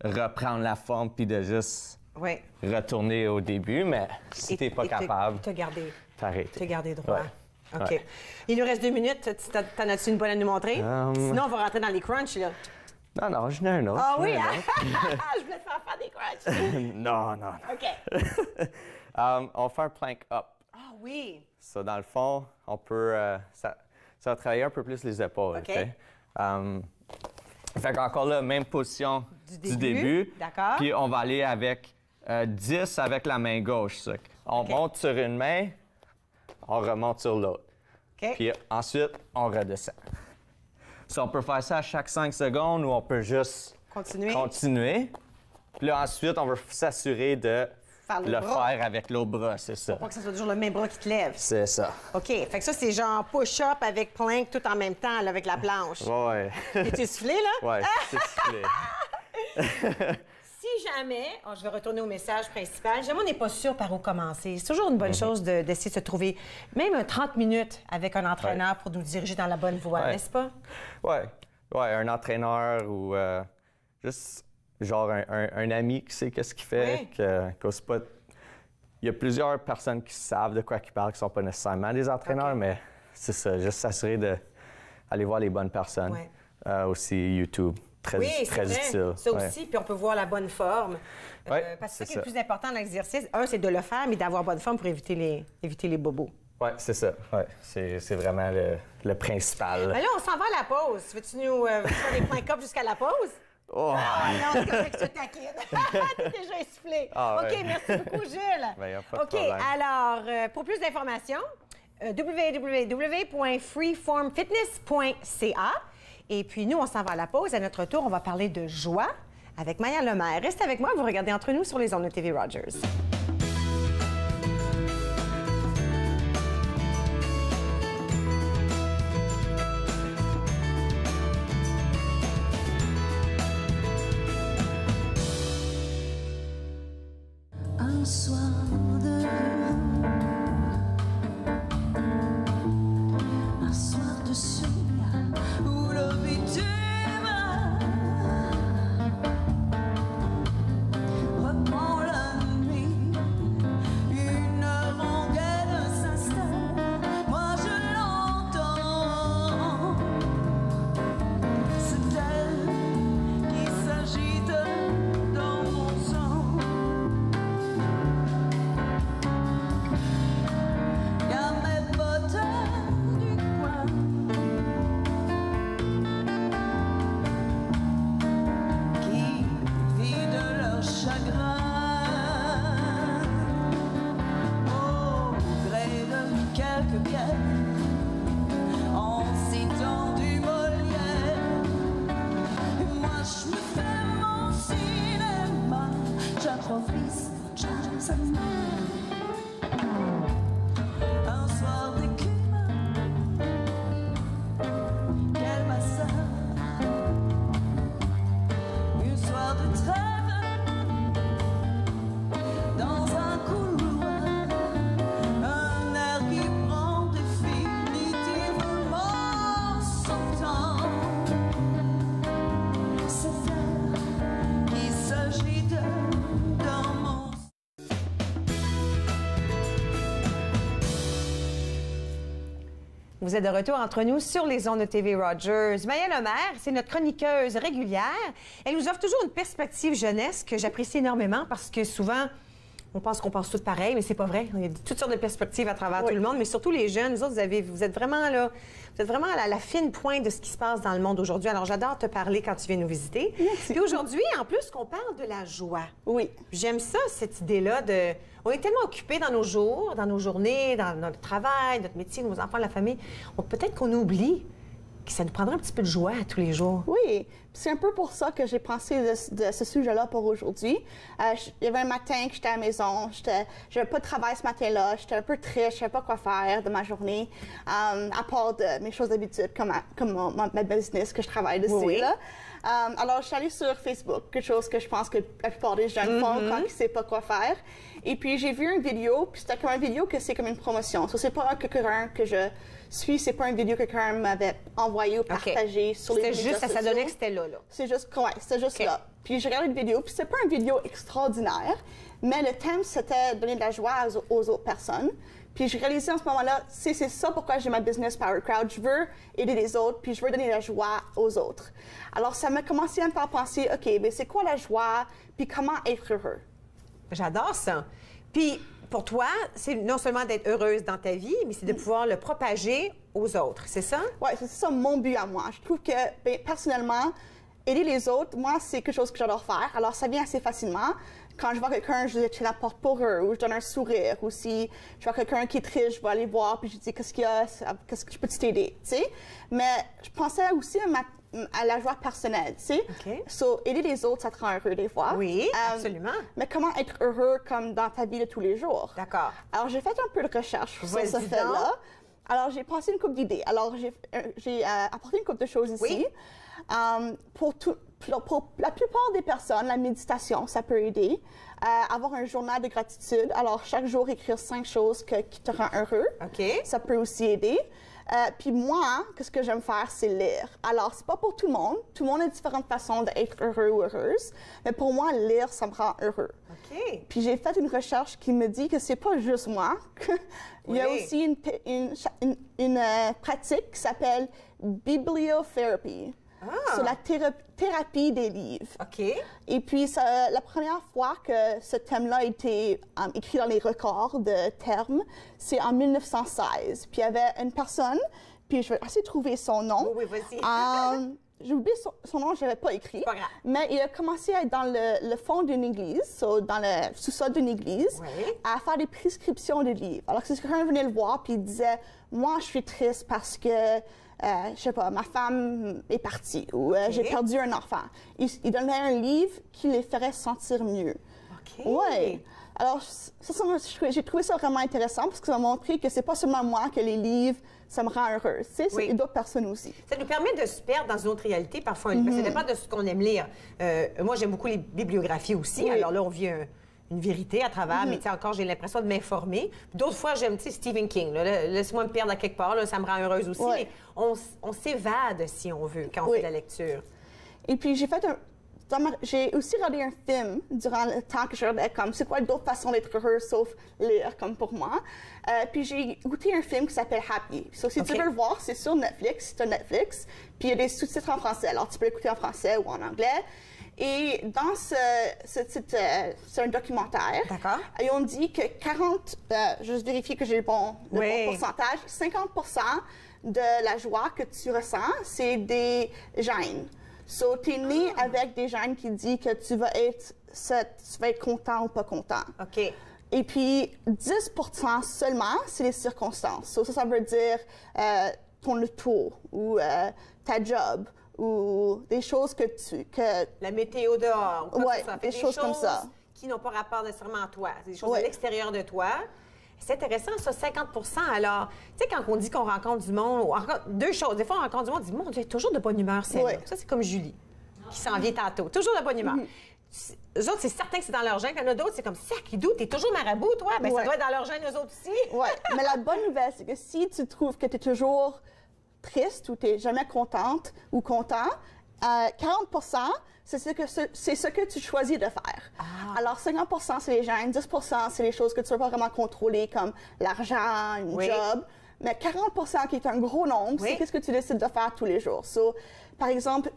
Speaker 8: reprendre la forme puis de juste
Speaker 3: Oui.
Speaker 8: retourner au début, mais si t'es pas capable,
Speaker 3: Te garder
Speaker 8: t'arrêter.
Speaker 3: droit.
Speaker 8: Ouais.
Speaker 3: OK.
Speaker 8: Ouais.
Speaker 3: Il nous reste 2 minutes. T'en as-tu une bonne à nous montrer? Sinon, on va rentrer dans les crunchs, là.
Speaker 8: Non, j'en ai un autre.
Speaker 3: Ah
Speaker 8: j'en ai
Speaker 3: oui?
Speaker 8: un
Speaker 3: Hein?
Speaker 8: autre.
Speaker 3: Je voulais te faire des crunchs.
Speaker 8: Non.
Speaker 3: OK.
Speaker 8: On va faire un plank up.
Speaker 3: Ah oui.
Speaker 8: Ça, dans le fond, on peut... ça va travailler un peu plus les épaules.
Speaker 3: OK.
Speaker 8: Fait qu'encore là, même position
Speaker 3: Du
Speaker 8: du
Speaker 3: début.
Speaker 8: début.
Speaker 3: D'accord.
Speaker 8: Puis on va aller avec 10 avec la main gauche. Ça. On monte sur une main, on remonte sur l'autre. Puis ensuite, on redescend. So, on peut faire ça à chaque 5 secondes ou on peut juste continuer. Puis là, ensuite, on va s'assurer de le faire avec l'autre bras, c'est ça.
Speaker 3: Pour pas que ce soit toujours le même bras qui te lève.
Speaker 8: C'est ça.
Speaker 3: OK. Fait que ça, c'est genre push-up avec plank tout en même temps, là, avec la planche.
Speaker 8: Ouais.
Speaker 3: Es-tu soufflé, là?
Speaker 8: Ouais, c'est soufflé.
Speaker 3: Si jamais, je vais retourner au message principal, jamais on n'est pas sûr par où commencer. C'est toujours une bonne chose d'essayer de se trouver même 30 minutes avec un entraîneur pour nous diriger dans la bonne voie, n'est-ce pas?
Speaker 8: Ouais, un entraîneur ou juste genre un ami qui sait qu'est-ce qu'il fait, qu'ose pas. Il y a plusieurs personnes qui savent de quoi ils parlent, qui ne sont pas nécessairement des entraîneurs, mais c'est ça, juste s'assurer d'aller voir les bonnes personnes. Aussi YouTube. Très utile.
Speaker 3: Ça aussi, puis on peut voir la bonne forme. Parce que c'est ça qui est le plus important dans l'exercice. Un, c'est de le faire, mais d'avoir bonne forme pour éviter les bobos.
Speaker 8: Oui, c'est ça. Ouais. C'est vraiment le principal.
Speaker 3: Mais là, on s'en va à la pause. Veux-tu nous faire des points cop jusqu'à la pause?
Speaker 8: Oh!
Speaker 3: Ah non, c'est comme ça que je te taquine. T'es déjà essoufflé. OK, merci beaucoup, Jules.
Speaker 8: Bien, pas de problème.
Speaker 3: Alors, pour plus d'informations, www.freeformfitness.ca. Et puis, nous, on s'en va à la pause. À notre tour, on va parler de joie avec Maya Lemaire. Restez avec moi, vous regardez Entre nous sur les ondes de TV Rogers.
Speaker 10: Un soir de soleil où le bitume reprend la nuit, une rengaine s'installe, moi je l'entends, c'est elle qui s'agite dans mon sang. Y'a mes potes du coin qui vident leur chagrin au gré de quelques bières en citant du Molière. Et moi je me fais mon cinéma, j'improvise Jason. Un soir d'écume, quel massacre. Un soir de trêve, dans un couloir, un air qui prend définitivement son temps. C'est elle qui s'agite dans mon.
Speaker 3: Vous êtes de retour entre nous sur les ondes de TV Rogers. Maya Lemaire, c'est notre chroniqueuse régulière. Elle nous offre toujours une perspective jeunesse que j'apprécie énormément parce que souvent, on pense qu'on pense tous pareil, mais c'est pas vrai. Il y a toutes sortes de perspectives à travers tout le monde, mais surtout les jeunes. Vous autres, vous êtes vraiment là, vous êtes vraiment à la fine pointe de ce qui se passe dans le monde aujourd'hui. Alors, j'adore te parler quand tu viens nous visiter.
Speaker 11: Merci.
Speaker 3: Puis aujourd'hui, en plus, qu'on parle de la joie.
Speaker 11: Oui.
Speaker 3: J'aime ça, cette idée-là de... On est tellement occupés dans nos jours, dans nos journées, dans notre travail, notre métier, nos enfants, la famille. Peut-être qu'on oublie que ça nous prendrait un petit peu de joie tous les jours.
Speaker 11: Oui, c'est un peu pour ça que j'ai pensé de ce sujet-là pour aujourd'hui. Il y avait un matin que j'étais à la maison, j'avais pas de travail ce matin-là, j'étais un peu triste, je savais pas quoi faire de ma journée, à part de mes choses d'habitude, comme ma business que je travaille dessus.
Speaker 3: Oui.
Speaker 11: Là. Alors, je suis allée sur Facebook, quelque chose que je pense que la plupart des jeunes font quand ils ne savent pas quoi faire. Et puis, j'ai vu une vidéo, puis c'était comme une vidéo que c'est comme une promotion. So, c'est pas quelqu'un que je suis, c'est pas une vidéo que quelqu'un m'avait envoyée ou partagée sur les médias sociaux.
Speaker 3: Ça donnait que c'était là.
Speaker 11: C'est juste, c'était juste là. Puis, j'ai regardé une vidéo, puis c'était pas une vidéo extraordinaire, mais le thème, c'était donner de la joie aux autres personnes. Puis je réalisais en ce moment-là, c'est ça pourquoi j'ai ma business Power Crowd. Je veux aider les autres, puis je veux donner la joie aux autres. Alors, ça m'a commencé à me faire penser, OK, mais c'est quoi la joie, puis comment être heureux?
Speaker 3: J'adore ça. Puis, pour toi, c'est non seulement d'être heureuse dans ta vie, mais c'est de pouvoir le propager aux autres, c'est ça?
Speaker 11: Oui, c'est ça mon but à moi. Je trouve que, personnellement, aider les autres, moi, c'est quelque chose que j'adore faire. Alors, ça vient assez facilement. Quand je vois quelqu'un, je tiens la porte pour eux, ou je donne un sourire, ou si je vois quelqu'un qui est triste, je vais aller voir, puis je dis, qu'est-ce qu'il y a, qu'est-ce que je peux t'aider, tu sais. Mais je pensais aussi à la joie personnelle, tu sais. So, aider les autres, ça te rend heureux des fois.
Speaker 3: Oui, absolument.
Speaker 11: Mais comment être heureux comme dans ta vie de tous les jours?
Speaker 3: D'accord.
Speaker 11: Alors, j'ai fait un peu de recherche sur ce fait-là. Alors, j'ai passé une couple d'idées. Alors, j'ai apporté une couple de choses ici. Pour la plupart des personnes, la méditation, ça peut aider. Avoir un journal de gratitude. Alors, chaque jour, écrire 5 choses qui te rendent heureux. Ça peut aussi aider. Puis moi, ce que j'aime faire, c'est lire. Alors, c'est pas pour tout le monde. Tout le monde a différentes façons d'être heureux ou heureuse. Mais pour moi, lire, ça me rend heureux. Puis j'ai fait une recherche qui me dit que c'est pas juste moi. Il y a aussi une pratique qui s'appelle bibliotherapy. C'est la thérapie des livres. Et puis, la première fois que ce thème-là a été écrit dans les records de termes, c'est en 1916. Puis, il y avait une personne, puis je vais essayer de trouver son nom.
Speaker 3: Oui, vas-y.
Speaker 11: J'ai oublié son nom, je ne l'avais pas écrit.
Speaker 3: Pas grave.
Speaker 11: Mais il a commencé à être dans le fond d'une église, dans le sous-sol d'une église, à faire des prescriptions de livres. Alors, si quelqu'un venait le voir, puis il disait, moi, je suis triste parce que je sais pas, ma femme est partie ou j'ai perdu un enfant. Il donnait un livre qui les ferait sentir mieux. Oui. Alors, j'ai trouvé ça vraiment intéressant parce que ça m'a montré que c'est pas seulement moi que les livres, ça me rend heureuse. Tu sais, c'est d'autres personnes aussi.
Speaker 3: Ça nous permet de se perdre dans une autre réalité parfois. Parce que ça dépend de ce qu'on aime lire. Moi, j'aime beaucoup les bibliographies aussi. Alors là, on vit une vérité à travers, mais encore, j'ai l'impression de m'informer. D'autres fois, j'aime, Stephen King. Laisse-moi me perdre à quelque part, là, ça me rend heureuse aussi. Mais on s'évade, si on veut, quand on fait de la lecture.
Speaker 11: Et puis, j'ai aussi regardé un film durant le temps que je regardais, comme c'est quoi d'autres façons d'être heureux sauf lire, comme pour moi. Puis j'ai écouté un film qui s'appelle Happy. Si tu veux le voir, c'est sur Netflix, c'est un Netflix. Puis il y a des sous-titres en français, alors tu peux l'écouter en français ou en anglais. Et dans c'est un documentaire.
Speaker 3: D'accord.
Speaker 11: Et on dit que juste vérifier que j'ai le bon pourcentage, 50% de la joie que tu ressens, c'est des gènes. So, tu es né avec des gènes qui disent que tu vas être content ou pas content. Et puis, 10% seulement, c'est les circonstances. So, ça veut dire ton tour ou ta job ou des choses que
Speaker 3: la météo dehors. Ou quoi que ce soit.
Speaker 11: Des choses comme ça.
Speaker 3: Qui n'ont pas rapport nécessairement à toi. C'est des choses à l'extérieur de toi. C'est intéressant, ça, 50 %. Alors, tu sais, quand on dit qu'on rencontre du monde, deux choses. Des fois, on rencontre du monde, on dit, mon Dieu, toujours de bonne humeur, c'est Ça, c'est comme Julie, qui s'en vient tantôt. Toujours de bonne humeur. Eux autres, c'est certain que c'est dans leur gène. Il y en a d'autres, c'est comme, sacridou, t'es toujours marabout, toi. Bien, ça doit être dans leur gène, eux autres aussi.
Speaker 11: Oui, mais la bonne nouvelle, c'est que si tu trouves que tu es toujours triste ou tu n'es jamais contente ou content, 40 %, c'est ce que tu choisis de faire. Alors, 50 % c'est les gènes, 10 % c'est les choses que tu ne peux pas vraiment contrôler, comme l'argent, une job. Mais 40 % qui est un gros nombre, c'est ce que tu décides de faire tous les jours. Par exemple,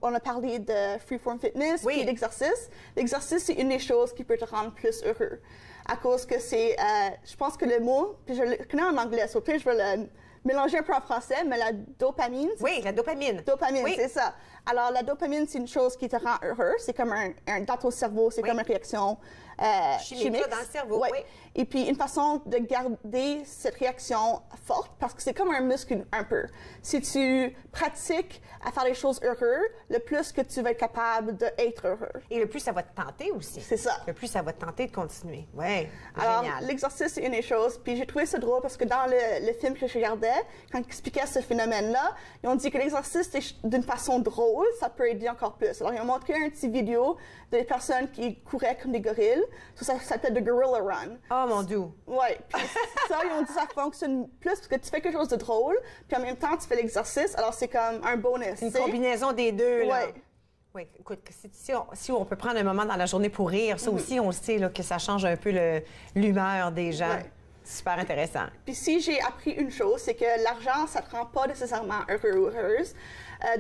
Speaker 11: on a parlé de Freeform Fitness, puis l'exercice. L'exercice, c'est une des choses qui peut te rendre plus heureux. À cause que c'est, je pense que le mot, puis je le connais en anglais, peut-être je vais le mélanger un peu en français, mais la dopamine.
Speaker 3: Oui, la dopamine.
Speaker 11: Dopamine, c'est ça. Alors, la dopamine, c'est une chose qui te rend heureux. C'est comme dans ton cerveau, c'est comme une réaction chimique.
Speaker 3: Dans le cerveau,
Speaker 11: Et puis, une façon de garder cette réaction forte, parce que c'est comme un muscle un peu. Si tu pratiques à faire les choses heureuses, le plus que tu vas être capable d'être heureux.
Speaker 3: Et le plus ça va te tenter aussi.
Speaker 11: C'est ça.
Speaker 3: Le plus ça va te tenter de continuer. Oui,
Speaker 11: alors,
Speaker 3: génial.
Speaker 11: L'exercice, c'est une des choses. Puis j'ai trouvé ça drôle parce que dans le film que je regardais, quand ils expliquaient ce phénomène-là, ils ont dit que l'exercice, d'une façon drôle, ça peut aider encore plus. Alors, ils ont montré un petit vidéo des personnes qui couraient comme des gorilles. Ça s'appelle The Gorilla Run.
Speaker 3: Oh, mon Dieu!
Speaker 11: Oui. Puis ça, ils ont dit que ça fonctionne plus parce que tu fais quelque chose de drôle, puis en même temps, tu fais l'exercice. Alors, c'est comme un bonus.
Speaker 3: Une combinaison des deux, là.
Speaker 11: Oui.
Speaker 3: Oui, écoute, si on peut prendre un moment dans la journée pour rire, ça aussi, on le sait, là, que ça change un peu l'humeur des gens. Super intéressant.
Speaker 11: Puis si j'ai appris une chose, c'est que l'argent, ça ne te rend pas nécessairement heureux ou heureuse.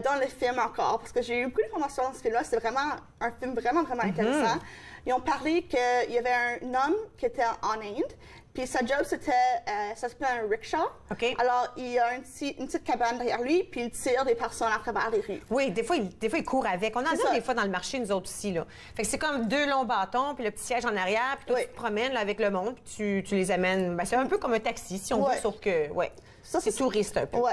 Speaker 11: Dans le film encore, parce que j'ai eu beaucoup d'informations dans ce film-là, c'est vraiment un film vraiment intéressant. Ils ont parlé qu'il y avait un homme qui était en Inde, Puis sa job, ça s'appelait un rickshaw.
Speaker 3: OK.
Speaker 11: Alors, il y a une petite cabane derrière lui, puis il tire des personnes à travers les rues.
Speaker 3: Oui, des fois, il court avec. On en a des fois dans le marché, nous autres aussi. Là. Fait que c'est comme 2 longs bâtons, puis le petit siège en arrière, puis toi, tu te promènes là, avec le monde, puis tu les amènes. Ben, c'est un peu comme un taxi, si on veut, sauf que, c'est touriste un peu.
Speaker 11: Oui,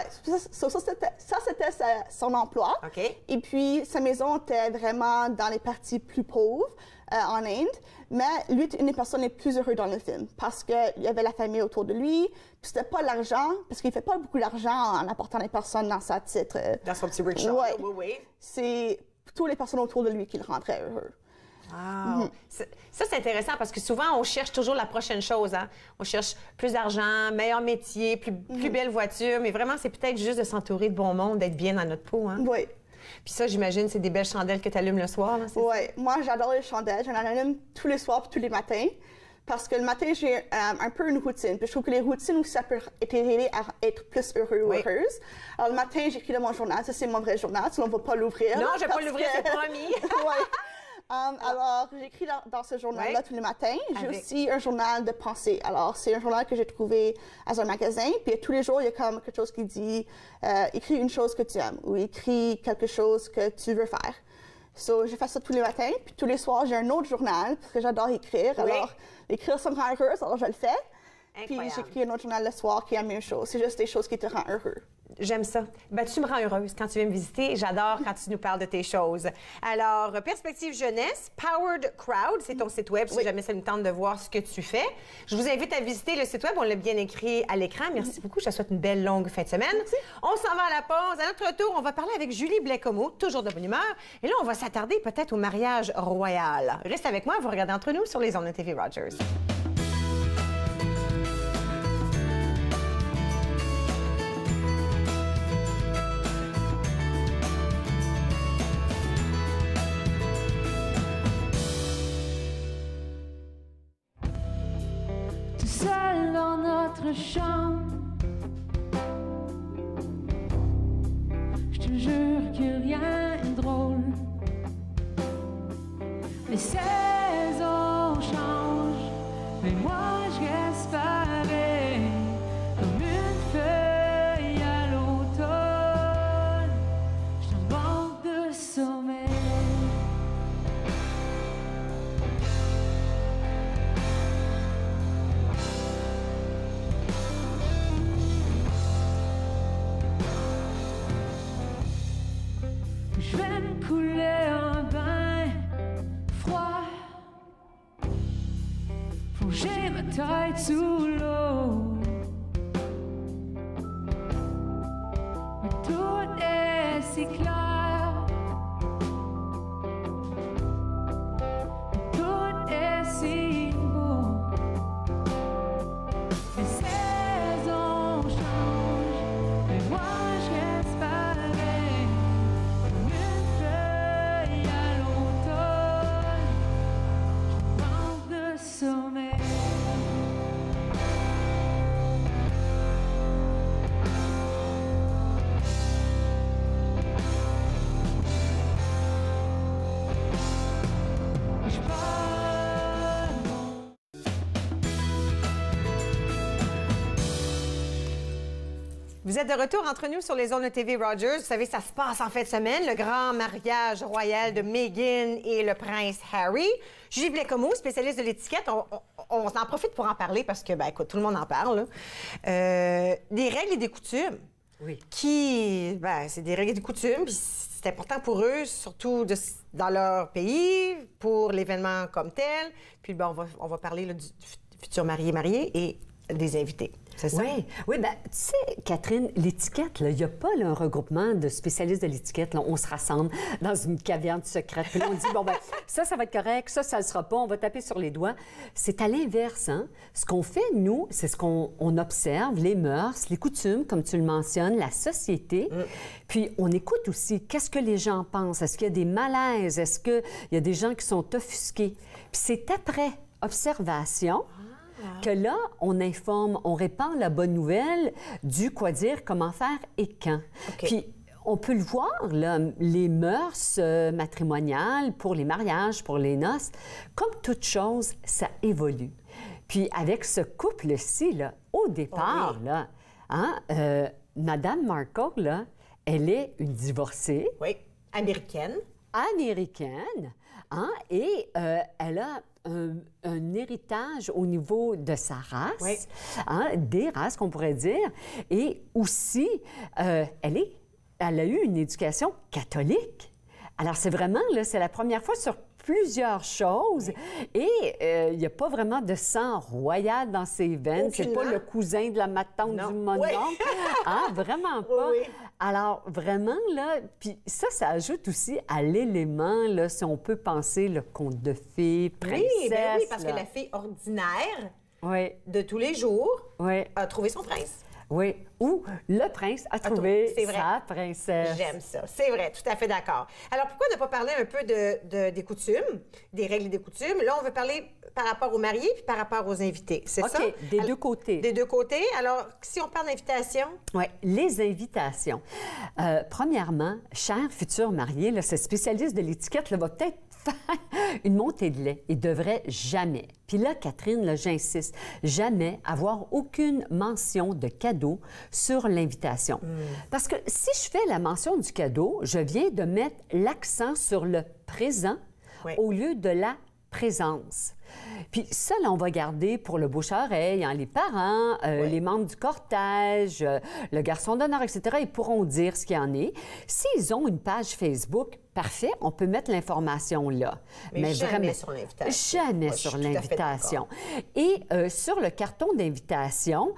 Speaker 11: ça c'était son emploi.
Speaker 3: OK.
Speaker 11: Et puis, sa maison était vraiment dans les parties plus pauvres en Inde. Mais lui était une des personnes les plus heureuses dans le film parce qu'il y avait la famille autour de lui. Puis c'était pas l'argent, parce qu'il fait pas beaucoup d'argent en apportant les personnes dans sa titre.
Speaker 3: Dans son petit rickshaw. Oui.
Speaker 11: C'est toutes les personnes autour de lui qui le rendraient heureux.
Speaker 3: Wow. Ça, c'est intéressant parce que souvent, on cherche toujours la prochaine chose. Hein? On cherche plus d'argent, meilleur métier, plus belle voiture. Mais vraiment, c'est peut-être juste de s'entourer de bon monde, d'être bien dans notre peau. Hein?
Speaker 11: Oui.
Speaker 3: Puis ça, j'imagine, c'est des belles chandelles que tu allumes le soir.
Speaker 11: Oui. Moi, j'adore les chandelles. J'en allume tous les soirs et tous les matins. Parce que le matin, j'ai un peu une routine. Puis je trouve que les routines aussi, ça peut t'aider à être plus heureux ou heureuse. Alors, le matin, j'écris dans mon journal. Ça, c'est mon vrai journal. Sinon, on ne va pas l'ouvrir.
Speaker 3: Non, je ne vais pas l'ouvrir, c'est promis.
Speaker 11: Oui. Alors, j'écris dans ce journal-là tous les matins. J'ai aussi un journal de pensée. Alors, c'est un journal que j'ai trouvé dans un magasin. Puis tous les jours, il y a comme quelque chose qui dit écris une chose que tu aimes ou écris quelque chose que tu veux faire. So, je fais ça tous les matins. Puis tous les soirs, j'ai un autre journal parce que j'adore écrire. Alors, écrire, ça me rend heureuse. Alors, je le fais. Incroyable. Puis j'écris un autre journal le soir qui est la même chose. C'est juste des choses qui te rendent heureux.
Speaker 3: J'aime ça. Ben, tu me rends heureuse quand tu viens me visiter. J'adore quand tu nous parles de tes choses. Alors, Perspective Jeunesse, Powered Crowd, c'est ton site web si jamais ça nous tente de voir ce que tu fais. Je vous invite à visiter le site web. On l'a bien écrit à l'écran. Merci beaucoup. Je te souhaite une belle longue fin de semaine. Merci. On s'en va à la pause. À notre retour, on va parler avec Julie Blais-Comeau, toujours de bonne humeur. Et là, on va s'attarder peut-être au mariage royal. Reste avec moi. Vous regardez Entre nous sur les ondes de TV Rogers.
Speaker 10: Seul dans notre chambre, je te jure que rien n'est drôle. Les saisons changent, mais moi je reste pareil, comme une feuille à l'automne. Je te manque de sommeil. Je vais me couler un bain froid, plonger ma tête sous l'eau. Mais tout est si clair, tout est si beau. Les saisons changent, mais moi je reste pareil. Sommeil.
Speaker 3: Vous êtes de retour entre nous sur les ondes de TV Rogers. Vous savez, ça se passe en fin de semaine, le grand mariage royal de Meghan et le prince Harry. Julie Blais-Comeau, spécialiste de l'étiquette, on en profite pour en parler parce que, ben, écoute, tout le monde en parle. Des règles et des coutumes. Oui. C'est des règles et des coutumes, puis c'est important pour eux, surtout dans leur pays, pour l'événement comme tel. Puis, ben, on va parler là, du futur marié et des invités. C'est ça?
Speaker 12: Oui, bien, tu sais, Catherine, l'étiquette, il n'y a pas là, un regroupement de spécialistes de l'étiquette. On se rassemble dans une caverne secrète. Puis là, on dit, bon, ben ça va être correct, ça ne le sera pas, on va taper sur les doigts. C'est à l'inverse, hein? Ce qu'on fait, nous, c'est ce qu'on observe, les mœurs, les coutumes, comme tu le mentionnes, la société. Puis on écoute aussi, qu'est-ce que les gens pensent? Est-ce qu'il y a des malaises? Est-ce qu'il y a des gens qui sont offusqués? Puis c'est après observation que là, on informe, on répand la bonne nouvelle du quoi dire, comment faire et quand. Puis, on peut le voir, là, les mœurs matrimoniales pour les mariages, pour les noces, comme toute chose, ça évolue. Puis avec ce couple-ci, là, au départ, là, hein, Madame Markle, là, elle est une divorcée.
Speaker 3: Oui, américaine.
Speaker 12: Américaine, hein, et elle a un héritage au niveau de sa race, hein, des races qu'on pourrait dire, et aussi, elle a eu une éducation catholique. Alors, c'est vraiment, là, c'est la première fois sur plusieurs choses. Et il n'y a pas vraiment de sang royal dans ses veines. C'est pas le cousin de la matante du mononcle. Ah, vraiment pas. Alors, vraiment, là, puis ça ajoute aussi à l'élément, là, si on peut penser, le conte de fées, princesse.
Speaker 3: Oui, parce que la fille ordinaire de tous les jours a trouvé son prince.
Speaker 12: Oui, ou le prince a trouvé sa princesse.
Speaker 3: J'aime ça. C'est vrai, tout à fait d'accord. Alors, pourquoi ne pas parler un peu des coutumes, des règles et des coutumes? Là, on veut parler par rapport aux mariés puis par rapport aux invités. C'est ça?
Speaker 12: OK, des deux côtés.
Speaker 3: Des deux côtés. Alors, si on parle d'invitation?
Speaker 12: Oui, les invitations. Premièrement, cher futur marié, là, ce spécialiste de l'étiquette là, va peut-être faire une montée de lait. Il devrait jamais. Puis là, Catherine, là, j'insiste, jamais avoir aucune mention de cadeau sur l'invitation. Parce que si je fais la mention du cadeau, je viens de mettre l'accent sur le présent au lieu de la présence. Puis ça, là, on va garder pour le bouche-à-oreille, hein, les parents, les membres du cortège, le garçon d'honneur, etc. Ils pourront dire ce qu'il y en est. S'ils ont une page Facebook, parfait, on peut mettre l'information là.
Speaker 3: Mais jamais vraiment, sur l'invitation.
Speaker 12: Jamais sur l'invitation. Et sur le carton d'invitation,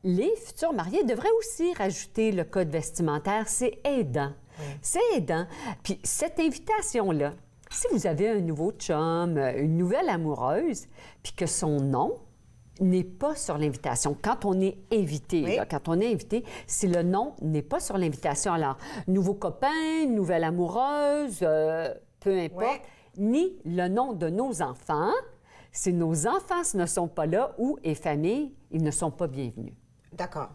Speaker 12: les futurs mariés devraient aussi rajouter le code vestimentaire. C'est aidant. C'est aidant. Puis cette invitation-là, si vous avez un nouveau chum, une nouvelle amoureuse, puis que son nom n'est pas sur l'invitation, quand on est invité, là, quand on est invité, si le nom n'est pas sur l'invitation, alors, nouveau copain, nouvelle amoureuse, peu importe, ni le nom de nos enfants, si nos enfants ne sont pas là ou et famille, ils ne sont pas bienvenus.
Speaker 3: D'accord.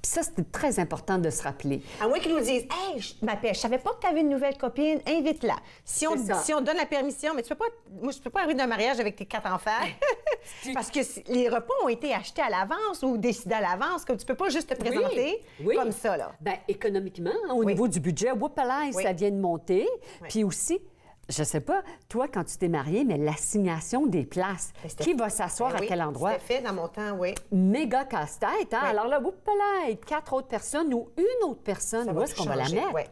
Speaker 12: Puis ça, c'est très important de se rappeler.
Speaker 3: À moins qu'ils nous disent « Hey, je m'appelle, je savais pas que tu avais une nouvelle copine, invite-la. » Si on donne la permission, mais tu peux pas... Moi, je peux pas arriver d'un mariage avec tes 4 enfants parce que les repas ont été achetés à l'avance ou décidés à l'avance, comme tu peux pas juste te présenter comme ça, là.
Speaker 12: Bien, économiquement, hein, au niveau du budget, ça vient de monter. Puis aussi... Je sais pas, toi, quand tu t'es mariée, mais l'assignation des places, qui va s'asseoir à quel endroit?
Speaker 3: C'était fait dans mon temps,
Speaker 12: Méga casse-tête, hein? Alors là, 4 autres personnes ou une autre personne, où est-ce qu'on va la mettre?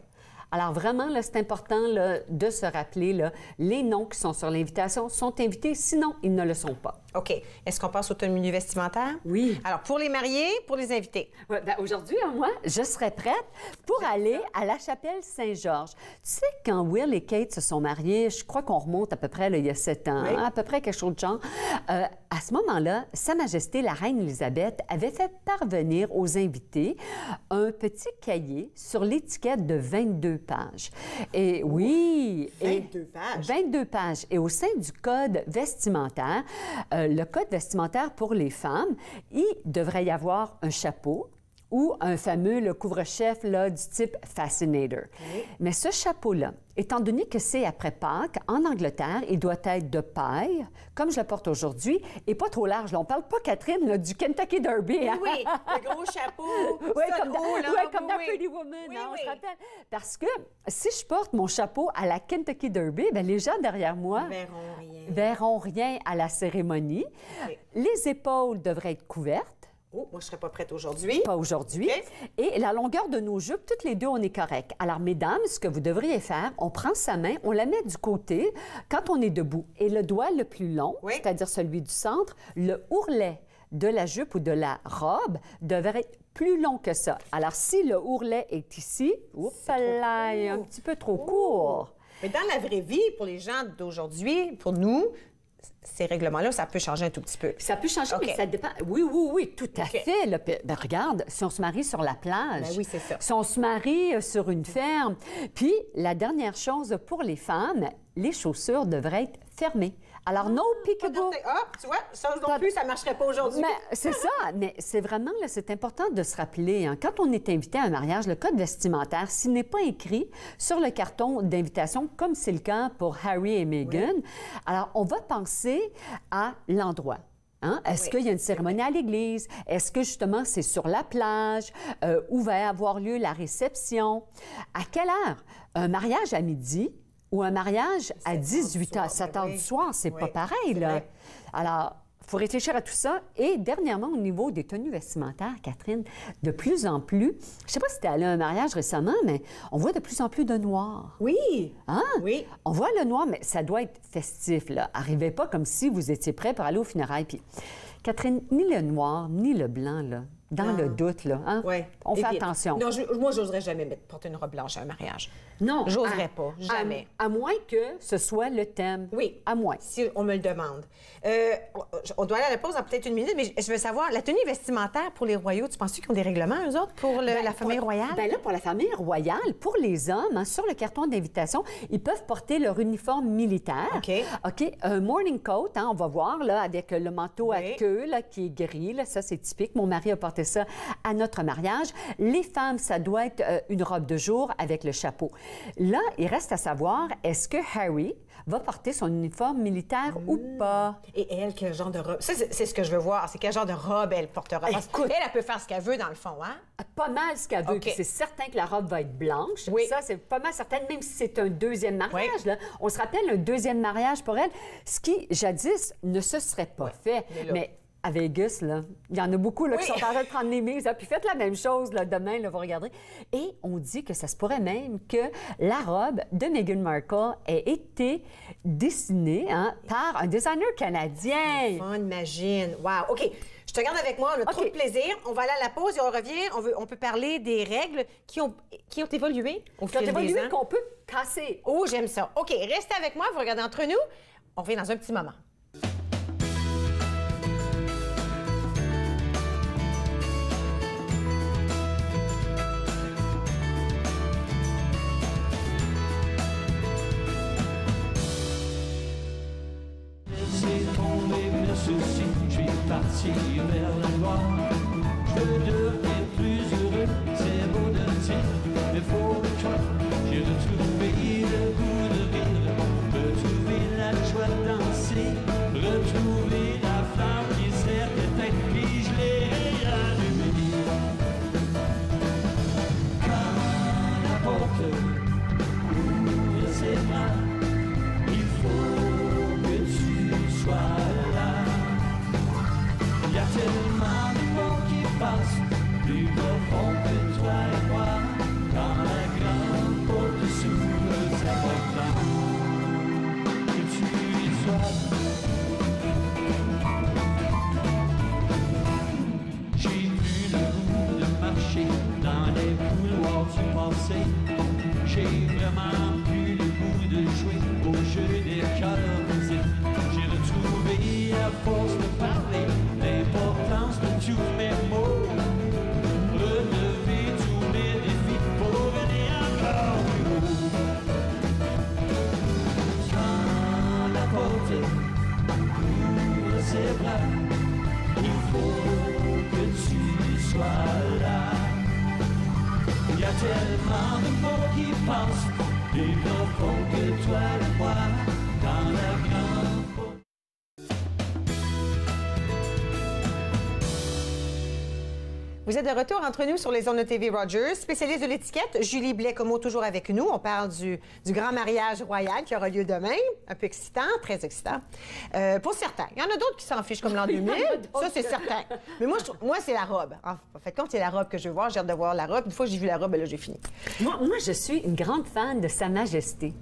Speaker 12: Alors vraiment, là, c'est important là, de se rappeler, là, les noms qui sont sur l'invitation sont invités, sinon ils ne le sont pas.
Speaker 3: OK. Est-ce qu'on passe au tenue vestimentaire?
Speaker 12: Oui.
Speaker 3: Alors, pour les mariés, pour les invités?
Speaker 12: Ouais, bien, aujourd'hui, moi, je serais prête pour aller à la chapelle Saint-Georges. Tu sais, quand Will et Kate se sont mariés, je crois qu'on remonte à peu près, là, il y a 7 ans, hein, à peu près quelque chose de genre. À ce moment-là, Sa Majesté, la Reine Élisabeth, avait fait parvenir aux invités un petit cahier sur l'étiquette de 22 pages. Et oui...
Speaker 3: 22 pages?
Speaker 12: 22 pages. Et au sein du code vestimentaire, le code vestimentaire pour les femmes, il devrait y avoir un chapeau ou un fameux le couvre-chef là, du type Fascinator. Mais ce chapeau-là, étant donné que c'est après Pâques, en Angleterre, il doit être de paille, comme je le porte aujourd'hui, et pas trop large. Là, on parle pas, Catherine, là, du Kentucky Derby. Hein?
Speaker 3: Oui, le gros chapeau.
Speaker 12: Comme dans Pretty Woman, hein, on se rappelle. Parce que si je porte mon chapeau à la Kentucky Derby, bien, les gens derrière moi verront rien à la cérémonie. Les épaules devraient être couvertes.
Speaker 3: Oh, moi, je ne serais pas prête aujourd'hui.
Speaker 12: Pas aujourd'hui. Et la longueur de nos jupes, toutes les deux, on est correct. Alors, mesdames, ce que vous devriez faire, on prend sa main, on la met du côté quand on est debout. Et le doigt le plus long, c'est-à-dire celui du centre, le ourlet de la jupe ou de la robe devrait être plus long que ça. Alors, si le ourlet est ici, un petit peu trop court.
Speaker 3: Mais dans la vraie vie, pour les gens d'aujourd'hui, pour nous, ces règlements-là, ça peut changer un tout petit peu.
Speaker 12: Ça peut changer, mais ça dépend. Oui, tout à fait. Là. Ben, regarde, si on se marie sur la plage,
Speaker 3: c'est ça.
Speaker 12: Si on se marie sur une ferme. Puis, la dernière chose pour les femmes, les chaussures devraient être fermées. Alors, no peekaboo.
Speaker 3: Tu vois, ça non plus, ça ne marcherait pas aujourd'hui.
Speaker 12: C'est ça, mais c'est vraiment, là, c'est important de se rappeler, hein, quand on est invité à un mariage, le code vestimentaire, s'il n'est pas écrit sur le carton d'invitation, comme c'est le cas pour Harry et Meghan, alors on va penser à l'endroit. Hein? Est-ce qu'il y a une cérémonie à l'église? Est-ce que, justement, c'est sur la plage? Où va avoir lieu la réception? À quelle heure? Un mariage à midi ou un mariage à 18 h, 7 h du soir, c'est pas pareil, là. Alors, il faut réfléchir à tout ça. Et dernièrement, au niveau des tenues vestimentaires, Catherine, de plus en plus, je ne sais pas si tu es allée à un mariage récemment, mais on voit de plus en plus de noir.
Speaker 3: Oui.
Speaker 12: Hein?
Speaker 3: Oui.
Speaker 12: On voit le noir, mais ça doit être festif, là. Arrivez pas comme si vous étiez prêt pour aller au funérailles. Puis, Catherine, ni le noir, ni le blanc, là, dans le doute, là, hein? On fait attention.
Speaker 3: Non, moi, j'oserais jamais porter une robe blanche à un mariage.
Speaker 12: Non.
Speaker 3: J'oserais pas, jamais.
Speaker 12: À moins que ce soit le thème.
Speaker 3: Oui.
Speaker 12: À moins.
Speaker 3: Si on me le demande. On doit aller à la pause dans peut-être une minute, mais je veux savoir, la tenue vestimentaire pour les royaux, tu penses qu'ils ont des règlements, eux autres, pour la famille royale?
Speaker 12: Bien là, pour la famille royale, pour les hommes, hein, sur le carton d'invitation, ils peuvent porter leur uniforme militaire.
Speaker 3: OK.
Speaker 12: OK. Un morning coat, hein, on va voir, là, avec le manteau à queue, là, qui est gris. Là, ça, c'est typique. Mon mari a porté ça à notre mariage. Les femmes, ça doit être une robe de jour avec le chapeau. Là, il reste à savoir, est-ce que Harry va porter son uniforme militaire ou pas?
Speaker 3: Et elle, quel genre de robe? Ça, c'est ce que je veux voir. C'est quel genre de robe elle portera.
Speaker 12: Écoute,
Speaker 3: elle peut faire ce qu'elle veut, dans le fond, hein?
Speaker 12: Pas mal ce qu'elle veut.
Speaker 3: Okay.
Speaker 12: C'est certain que la robe va être blanche.
Speaker 3: Oui.
Speaker 12: Ça, c'est pas mal certain, même si c'est un deuxième mariage. Là. On se rappelle un deuxième mariage pour elle, ce qui, jadis, ne se serait pas fait. Mais à Vegas, là, il y en a beaucoup là, qui sont en train de prendre les mises. Hein, puis faites la même chose là, demain, là, vous regarderez. Et on dit que ça se pourrait même que la robe de Meghan Markle ait été dessinée par un designer canadien.
Speaker 3: On imagine. Wow. OK. Je te garde avec moi. On a trop de plaisir. On va aller à la pause et on revient. On peut parler des règles qui ont évolué au fil des ans.
Speaker 12: Qu'on peut casser.
Speaker 3: Oh, j'aime ça. OK. Restez avec moi. Vous regardez entre nous. On revient dans un petit moment.
Speaker 9: Je vais partir vers la gloire. Je veux devenir plus heureux, c'est beau de dire, mais faut le choix. J'ai retrouvé le goût de rire, retrouvé la joie de danser, retrouvé la flamme qui s'est éteinte, puis je l'ai rallumée. Quand la porte ouvre ses bras, il faut que tu sois là. Il y a tellement de mots qui passent, plus profond que toi et moi. Quand la grande porte s'ouvre, c'est important que tu y sois. J'ai eu le goût de marcher dans les couloirs du passé. J'ai vraiment plus le goût de jouer au jeu des cœurs musiques. J'ai retrouvé à force de parler l'importance de tous mes mots, relever tous mes défis pour venir encore plus haut. Quand la porte ouvre ses bras, il faut que tu sois là. Il y a tellement de mots qui passent, plus profond que toi et moi, dans la grande.
Speaker 3: Vous êtes de retour entre nous sur les ondes de TV Rogers. Spécialiste de l'étiquette, Julie Blais-Comeau, toujours avec nous. On parle du grand mariage royal qui aura lieu demain. Un peu excitant, très excitant. Pour certains. Il y en a d'autres qui s'en fichent comme l'an 2000. Ça, c'est certain. Mais moi, c'est la robe. En fait, quand c'est la robe que je veux voir, j'ai hâte de voir la robe. Une fois que j'ai vu la robe, là, j'ai fini.
Speaker 12: Moi, je suis une grande fan de Sa Majesté.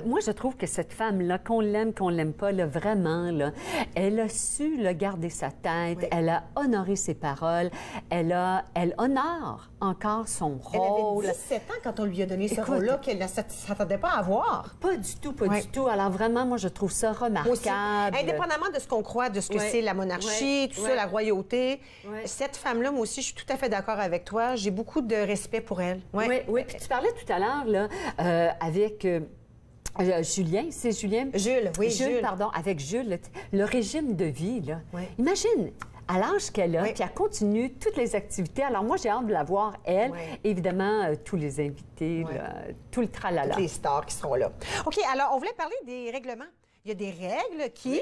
Speaker 12: Moi, je trouve que cette femme-là, qu'on l'aime pas, là, vraiment, là, elle a su là, garder sa tête, elle a honoré ses paroles, elle honore encore son rôle.
Speaker 3: Elle avait 17 ans quand on lui a donné ce rôle-là qu'elle ne s'attendait pas à avoir.
Speaker 12: Pas du tout, pas du tout. Alors vraiment, moi, je trouve ça remarquable.
Speaker 3: Indépendamment de ce qu'on croit, de ce que c'est la monarchie, tout ça, la royauté, cette femme-là, moi aussi, je suis tout à fait d'accord avec toi. J'ai beaucoup de respect pour elle.
Speaker 12: Oui. Puis tu parlais tout à l'heure, là, avec... Julien, c'est Julien?
Speaker 3: Jules, oui,
Speaker 12: Jules. Pardon, avec Jules, le régime de vie, là. Imagine, à l'âge qu'elle a, puis elle continue toutes les activités. Alors moi, j'ai hâte de la voir, elle. Évidemment, tous les invités, là, tout le tralala.
Speaker 3: Toutes les stars qui seront là. OK, alors, on voulait parler des règlements. Il y a des règles qui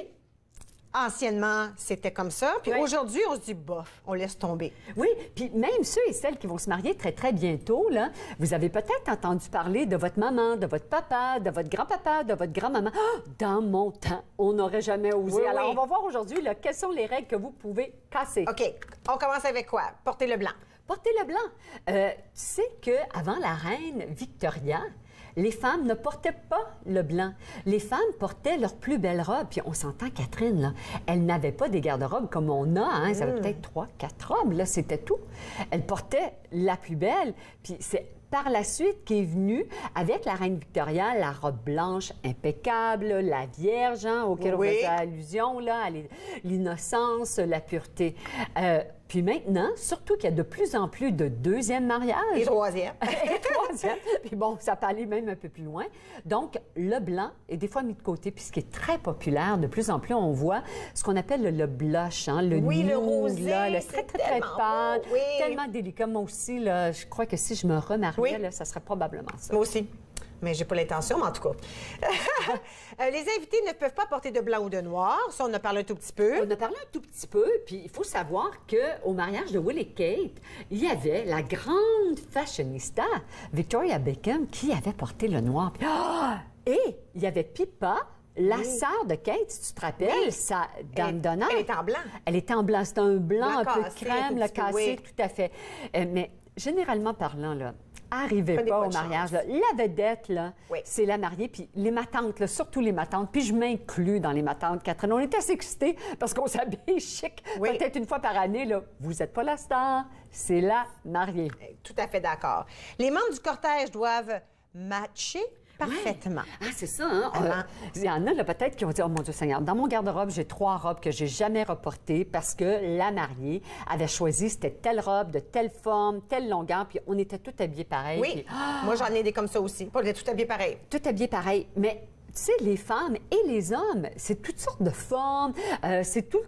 Speaker 3: anciennement, c'était comme ça. Puis aujourd'hui, on se dit, bof, on laisse tomber.
Speaker 12: Oui, puis même ceux et celles qui vont se marier très, très bientôt, là, vous avez peut-être entendu parler de votre maman, de votre papa, de votre grand-papa, de votre grand-maman. Ah, dans mon temps, on n'aurait jamais osé.
Speaker 3: Oui,
Speaker 12: Alors, on va voir aujourd'hui, là, quelles sont les règles que vous pouvez casser.
Speaker 3: OK. On commence avec quoi? Porter le blanc.
Speaker 12: Porter le blanc. Tu sais qu'avant la reine Victoria, les femmes ne portaient pas le blanc. Les femmes portaient leur plus belle robe. Puis on s'entend, Catherine, là, elles n'avaient pas des garde-robes comme on a. Hein? Elles avaient peut-être 3, 4 robes. Là, c'était tout. Elles portaient la plus belle. Puis c'est par la suite qu'est venue, avec la reine Victoria, la robe blanche impeccable, la Vierge, hein, auquel on faisait allusion, là, à l'innocence, la pureté. Puis maintenant, surtout qu'il y a de plus en plus de deuxième mariage.
Speaker 3: Et troisième.
Speaker 12: Et troisième. Puis bon, ça peut aller même un peu plus loin. Donc, le blanc est des fois mis de côté. Puis ce qui est très populaire, de plus en plus, on voit ce qu'on appelle le blush, hein, le nude,
Speaker 3: le rosé,
Speaker 12: là, le très, très, très pâle,
Speaker 3: beau,
Speaker 12: tellement délicat. Moi aussi, là, je crois que si je me remariais, là, ça serait probablement ça.
Speaker 3: Moi aussi. Mais j'ai pas l'intention, mais en tout cas. Les invités ne peuvent pas porter de blanc ou de noir. Ça, on en a parlé un tout petit peu.
Speaker 12: On a parlé un tout petit peu, puis il faut savoir qu'au mariage de Will et Kate, il y avait la grande fashionista, Victoria Beckham, qui avait porté le noir. Puis, et il y avait Pippa, la sœur de Kate, si tu te rappelles, sa dame d'honneur.
Speaker 3: Elle était en blanc.
Speaker 12: Elle était en blanc. C'était un blanc un peu
Speaker 3: cassé,
Speaker 12: crème,
Speaker 3: un
Speaker 12: le
Speaker 3: petit peu,
Speaker 12: cassé, tout à fait. Mais généralement parlant, là, arrivez pas au mariage. Là. La vedette, là, c'est la mariée, puis les matantes, là, surtout les matantes, puis je m'inclus dans les matantes, Catherine. On est assez excités parce qu'on s'habille chic, peut-être une fois par année. Là. Vous n'êtes pas la star, c'est la mariée.
Speaker 3: Tout à fait d'accord. Les membres du cortège doivent matcher parfaitement.
Speaker 12: Ah, c'est ça, hein? Il y en a, là, peut-être, qui ont dit, oh mon Dieu Seigneur, dans mon garde-robe, j'ai 3 robes que j'ai jamais reportées parce que la mariée avait choisi, c'était telle robe, de telle forme, telle longueur, puis on était tous habillés pareil.
Speaker 3: Oui,
Speaker 12: puis,
Speaker 3: moi, j'en ai des comme ça aussi. On était tous habillés pareil.
Speaker 12: Tout habillés pareil. Mais, tu sais, les femmes et les hommes, c'est toutes sortes de formes, c'est tout...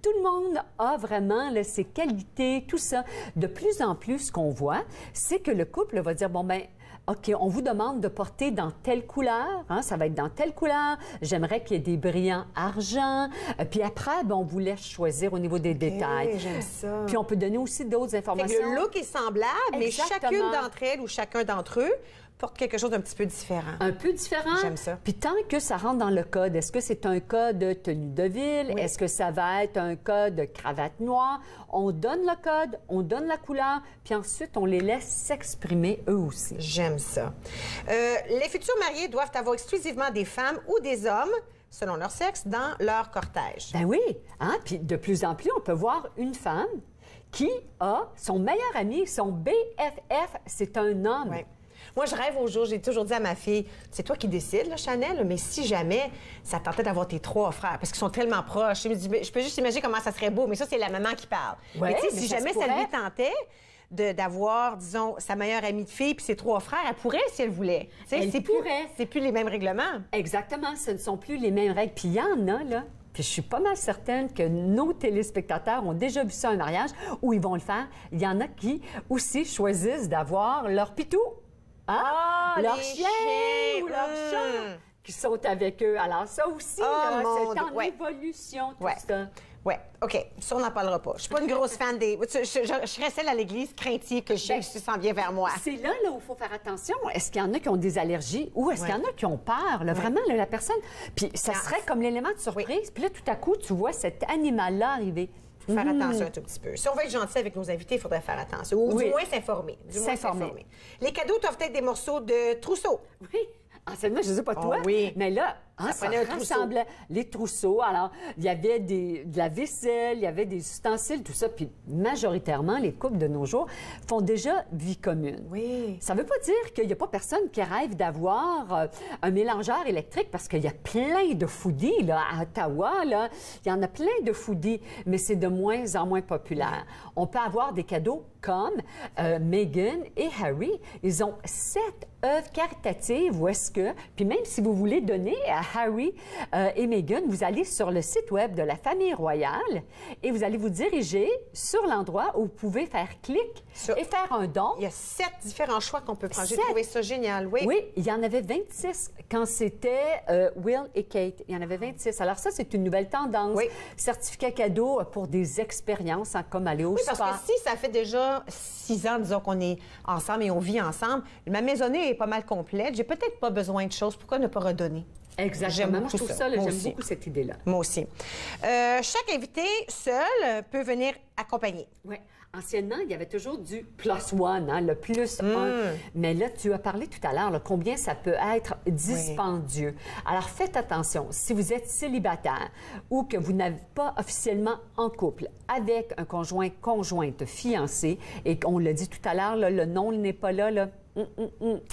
Speaker 12: Tout le monde a vraiment là, ses qualités, tout ça. De plus en plus, ce qu'on voit, c'est que le couple va dire, bon, ben OK, on vous demande de porter dans telle couleur, hein, ça va être dans telle couleur, j'aimerais qu'il y ait des brillants argent, puis après, ben, on vous laisse choisir au niveau des détails.
Speaker 3: J'aime ça.
Speaker 12: Puis on peut donner aussi d'autres informations.
Speaker 3: Le look est semblable, mais chacune d'entre elles ou chacun d'entre eux porte quelque chose d'un petit peu différent.
Speaker 12: Un peu différent.
Speaker 3: J'aime ça.
Speaker 12: Puis tant que ça rentre dans le code, est-ce que c'est un code de tenue de ville? Oui. Est-ce que ça va être un code de cravate noire? On donne le code, on donne la couleur, puis ensuite, on les laisse s'exprimer eux aussi.
Speaker 3: J'aime ça. Les futurs mariés doivent avoir exclusivement des femmes ou des hommes, selon leur sexe, dans leur cortège.
Speaker 12: Ben oui. Hein? Puis de plus en plus, on peut voir une femme qui a son meilleur ami, son BFF, c'est un homme.
Speaker 3: Oui. Moi, je rêve au jour, j'ai toujours dit à ma fille, c'est toi qui décides, là, Chanel, mais si jamais ça tentait d'avoir tes 3 frères, parce qu'ils sont tellement proches, je peux juste imaginer comment ça serait beau, mais ça, c'est la maman qui parle.
Speaker 12: Ouais,
Speaker 3: mais si jamais ça lui tentait d'avoir, disons, sa meilleure amie de fille puis ses 3 frères, elle pourrait si elle voulait.
Speaker 12: Elle pourrait.
Speaker 3: C'est plus les mêmes règlements.
Speaker 12: Exactement, ce ne sont plus les mêmes règles. Puis il y en a, là. Puis je suis pas mal certaine que nos téléspectateurs ont déjà vu ça à un mariage où ils vont le faire. Il y en a qui aussi choisissent d'avoir leur pitou. Ah, leur chien ou leur chat qui sont avec eux. Alors, ça aussi, c'est en évolution, tout ça.
Speaker 3: Oui, OK. Ça, on n'en parlera pas. Je suis pas une grosse fan des... Je serais celle à l'église craintive que je s'en vient vers moi.
Speaker 12: C'est là où il faut faire attention. Est-ce qu'il y en a qui ont des allergies ou est-ce qu'il y en a qui ont peur? Là, vraiment, là, la personne... Puis ça serait comme l'élément de surprise. Puis là, tout à coup, tu vois cet animal-là arriver.
Speaker 3: Faire attention un tout petit peu. Si on veut être gentil avec nos invités, il faudrait faire attention. Ou du moins s'informer.
Speaker 12: S'informer.
Speaker 3: Les cadeaux doivent être des morceaux de trousseau.
Speaker 12: Oui. Anciennement, je ne sais pas toi, mais là, ça ressemblait les trousseaux. Alors, il y avait de la vaisselle, il y avait des ustensiles, tout ça. Puis majoritairement, les couples de nos jours font déjà vie commune.
Speaker 3: Oui.
Speaker 12: Ça ne veut pas dire qu'il n'y a pas personne qui rêve d'avoir un mélangeur électrique parce qu'il y a plein de foodies, là, à Ottawa, là. Il y en a plein de foodies, mais c'est de moins en moins populaire. On peut avoir des cadeaux comme Meghan et Harry. Ils ont 7 œuvres caritatives où est-ce que, puis même si vous voulez donner à Harry et Meghan, vous allez sur le site web de la famille royale et vous allez vous diriger sur l'endroit où vous pouvez faire clic et faire un don.
Speaker 3: Il y a 7 différents choix qu'on peut prendre. J'ai trouvé ça génial, oui.
Speaker 12: Oui, il y en avait 26 quand c'était Will et Kate. Il y en avait 26. Alors ça, c'est une nouvelle tendance.
Speaker 3: Oui.
Speaker 12: Certificat cadeau pour des expériences comme aller au spa.
Speaker 3: Parce que si ça fait déjà 6 ans, disons, qu'on est ensemble et on vit ensemble, ma maisonnée est pas mal complète. J'ai peut-être pas besoin de choses. Pourquoi ne pas redonner?
Speaker 12: Exactement. Moi, je trouve ça, j'aime beaucoup cette idée-là.
Speaker 3: Moi aussi. Chaque invité seul peut venir accompagner.
Speaker 12: Oui. Anciennement, il y avait toujours du plus one, hein, le plus un. Mais là, tu as parlé tout à l'heure, combien ça peut être dispendieux. Oui. Alors, faites attention. Si vous êtes célibataire ou que vous n'êtes pas officiellement en couple avec un conjoint, conjointe, fiancé, et on l'a dit tout à l'heure, le nom n'est pas là,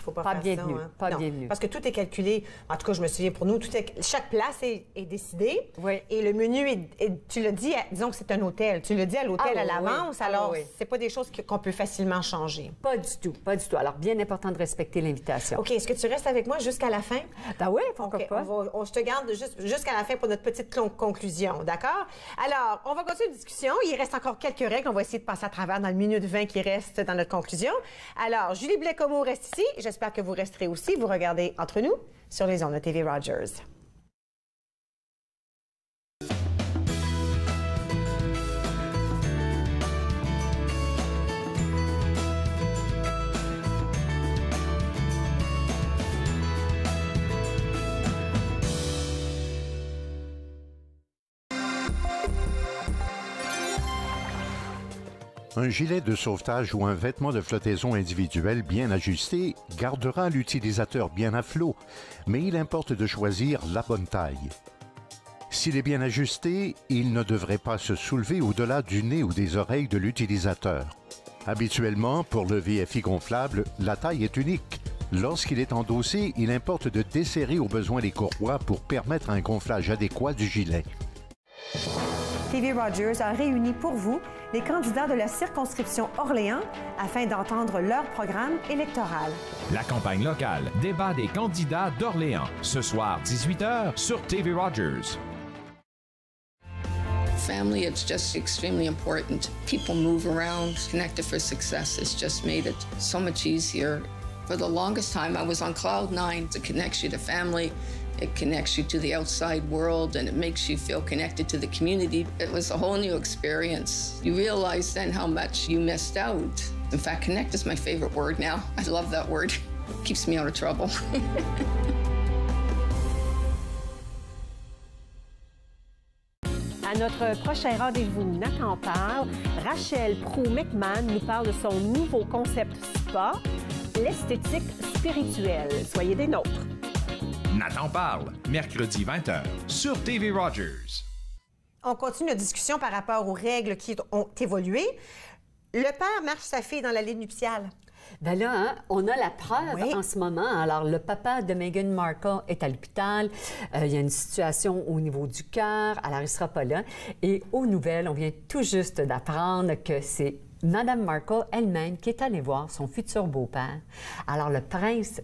Speaker 3: Faut
Speaker 12: pas bienvenue.
Speaker 3: Ça, hein?
Speaker 12: Pas
Speaker 3: non,
Speaker 12: bienvenue.
Speaker 3: Parce que tout est calculé. En tout cas, je me souviens, pour nous, chaque place est décidée.
Speaker 12: Oui.
Speaker 3: Et le menu, tu l'as dit, disons que c'est un hôtel. Tu le dis à l'hôtel à l'avance, alors c'est pas des choses qu'on peut facilement changer.
Speaker 12: Pas du tout, pas du tout. Alors, bien important de respecter l'invitation.
Speaker 3: OK, est-ce que tu restes avec moi jusqu'à la fin?
Speaker 12: Ben oui, pourquoi pas.
Speaker 3: Je te garde jusqu'à la fin pour notre petite conclusion, d'accord? Alors, on va continuer la discussion. Il reste encore quelques règles. On va essayer de passer à travers dans le minute 20 qui reste dans notre conclusion. Alors, Julie Blais-Comeau reste ici. J'espère que vous resterez aussi. Vous regardez Entre nous sur les ondes de TV Rogers.
Speaker 6: Un gilet de sauvetage ou un vêtement de flottaison individuel bien ajusté gardera l'utilisateur bien à flot, mais il importe de choisir la bonne taille. S'il est bien ajusté, il ne devrait pas se soulever au-delà du nez ou des oreilles de l'utilisateur. Habituellement, pour le VFI gonflable, la taille est unique. Lorsqu'il est endossé, il importe de desserrer au besoin les courroies pour permettre un gonflage adéquat du gilet.
Speaker 3: TV Rogers a réuni pour vous les candidats de la circonscription Orléans afin d'entendre leur programme électoral.
Speaker 2: La campagne locale, débat des candidats d'Orléans, ce soir 18h sur TV Rogers.
Speaker 13: Family, it's just extremely important. People move around, connected for success. It's just made it so much easier. For the longest time, I was on cloud 9. It connects you to family. It connects you to the outside world, and it makes you feel connected to the community. It was a whole new experience. You realize then how much you missed out. In fact, connect is my favorite word now. I love that word. It keeps me out of trouble.
Speaker 14: À notre prochain rendez-vous Nathan parle, Rachel Proulx-McMahon nous parle de son nouveau concept spa, l'esthétique spirituelle. Soyez des nôtres.
Speaker 2: Nathan parle, mercredi 20h, sur TV Rogers.
Speaker 3: On continue notre discussion par rapport aux règles qui ont évolué. Le père marche sa fille dans la ligne nuptiale.
Speaker 12: Bien là, hein, on a la preuve en ce moment. Alors, le papa de Meghan Markle est à l'hôpital. Il y a une situation au niveau du cœur. Alors, il ne sera pas là. Et aux nouvelles, on vient tout juste d'apprendre que c'est Madame Markle elle-même qui est allée voir son futur beau-père. Alors, le prince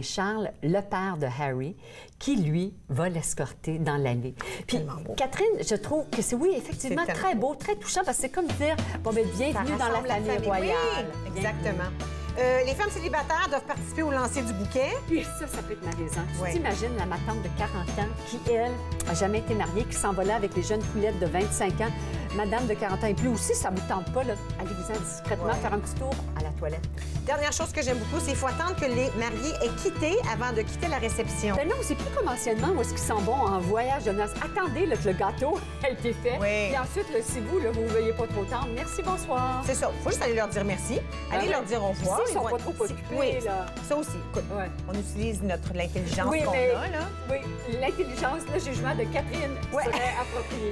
Speaker 12: Charles, le père de Harry, qui, lui, va l'escorter dans l'allée. Puis, Catherine, je trouve que c'est, oui, effectivement, très beau, très touchant, parce que c'est comme dire, bon, bien, bienvenue dans la famille royale.
Speaker 3: Oui, exactement. Les femmes célibataires doivent participer au lancer du bouquet.
Speaker 12: Puis ça peut être malaisant. Tu t'imagines la matante de 40 ans qui, elle, n'a jamais été mariée, qui s'en va là avec les jeunes poulettes de 25 ans. Madame de 40 ans et plus aussi, ça ne vous tente pas, là. Allez-vous-en discrètement faire un petit tour à la toilette.
Speaker 3: Dernière chose que j'aime beaucoup, c'est qu'il faut attendre que les mariés aient quitté avant de quitter la réception.
Speaker 12: Ben non, c'est plus comme anciennement où est-ce qu'ils s'en vont en voyage de noces. Attendez là, que le gâteau a été fait.
Speaker 3: Oui.
Speaker 12: Et ensuite, là, si vous, là, vous ne veillez pas trop tard, merci, bonsoir.
Speaker 3: C'est ça. Il faut juste aller leur dire merci. Allez leur dire au revoir.
Speaker 12: Ils sont pas trop occupés,
Speaker 3: oui,
Speaker 12: là.
Speaker 3: Ça aussi. Écoute, on utilise l'intelligence qu'on a, là.
Speaker 12: Oui, l'intelligence, le jugement de Catherine serait approprié.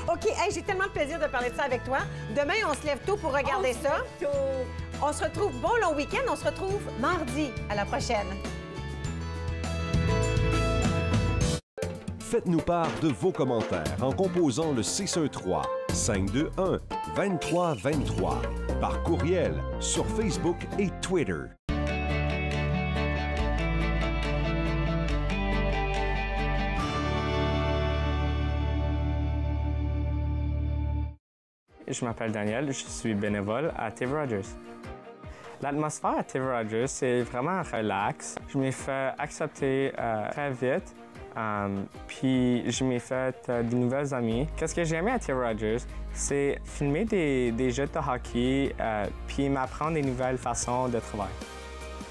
Speaker 3: OK. Hey, j'ai tellement de plaisir de parler de ça avec toi. Demain, on se lève tôt pour regarder ça. On se retrouve, bon long week-end. On se retrouve mardi. À la prochaine.
Speaker 15: Faites-nous part de vos commentaires en composant le 613-521-2323 par courriel sur Facebook et Twitter.
Speaker 16: Je m'appelle Daniel, je suis bénévole à TV Rogers. L'atmosphère à TV Rogers, c'est vraiment relax. Je m'ai fait accepter très vite, puis je m'ai fait de nouvelles amies. Qu'est-ce que j'ai aimé à TV Rogers, c'est filmer des jeux de hockey, puis m'apprendre des nouvelles façons de travailler.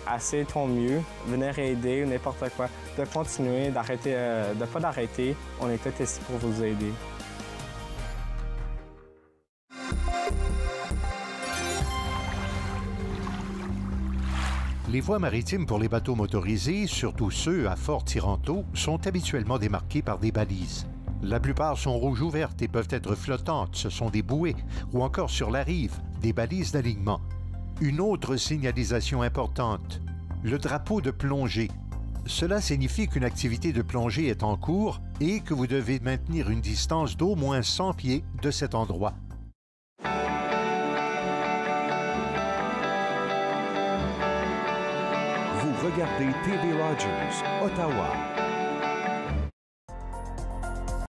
Speaker 16: Assez ton mieux, venir aider ou n'importe quoi, de continuer, d'arrêter, de pas d'arrêter. On est tous ici pour vous aider.
Speaker 6: Les voies maritimes pour les bateaux motorisés, surtout ceux à fort tirant d'eau, sont habituellement démarquées par des balises. La plupart sont rouges ouvertes et peuvent être flottantes, ce sont des bouées, ou encore sur la rive, des balises d'alignement. Une autre signalisation importante, le drapeau de plongée. Cela signifie qu'une activité de plongée est en cours et que vous devez maintenir une distance d'au moins 100 pieds de cet endroit.
Speaker 15: Regardez TV Rogers, Ottawa.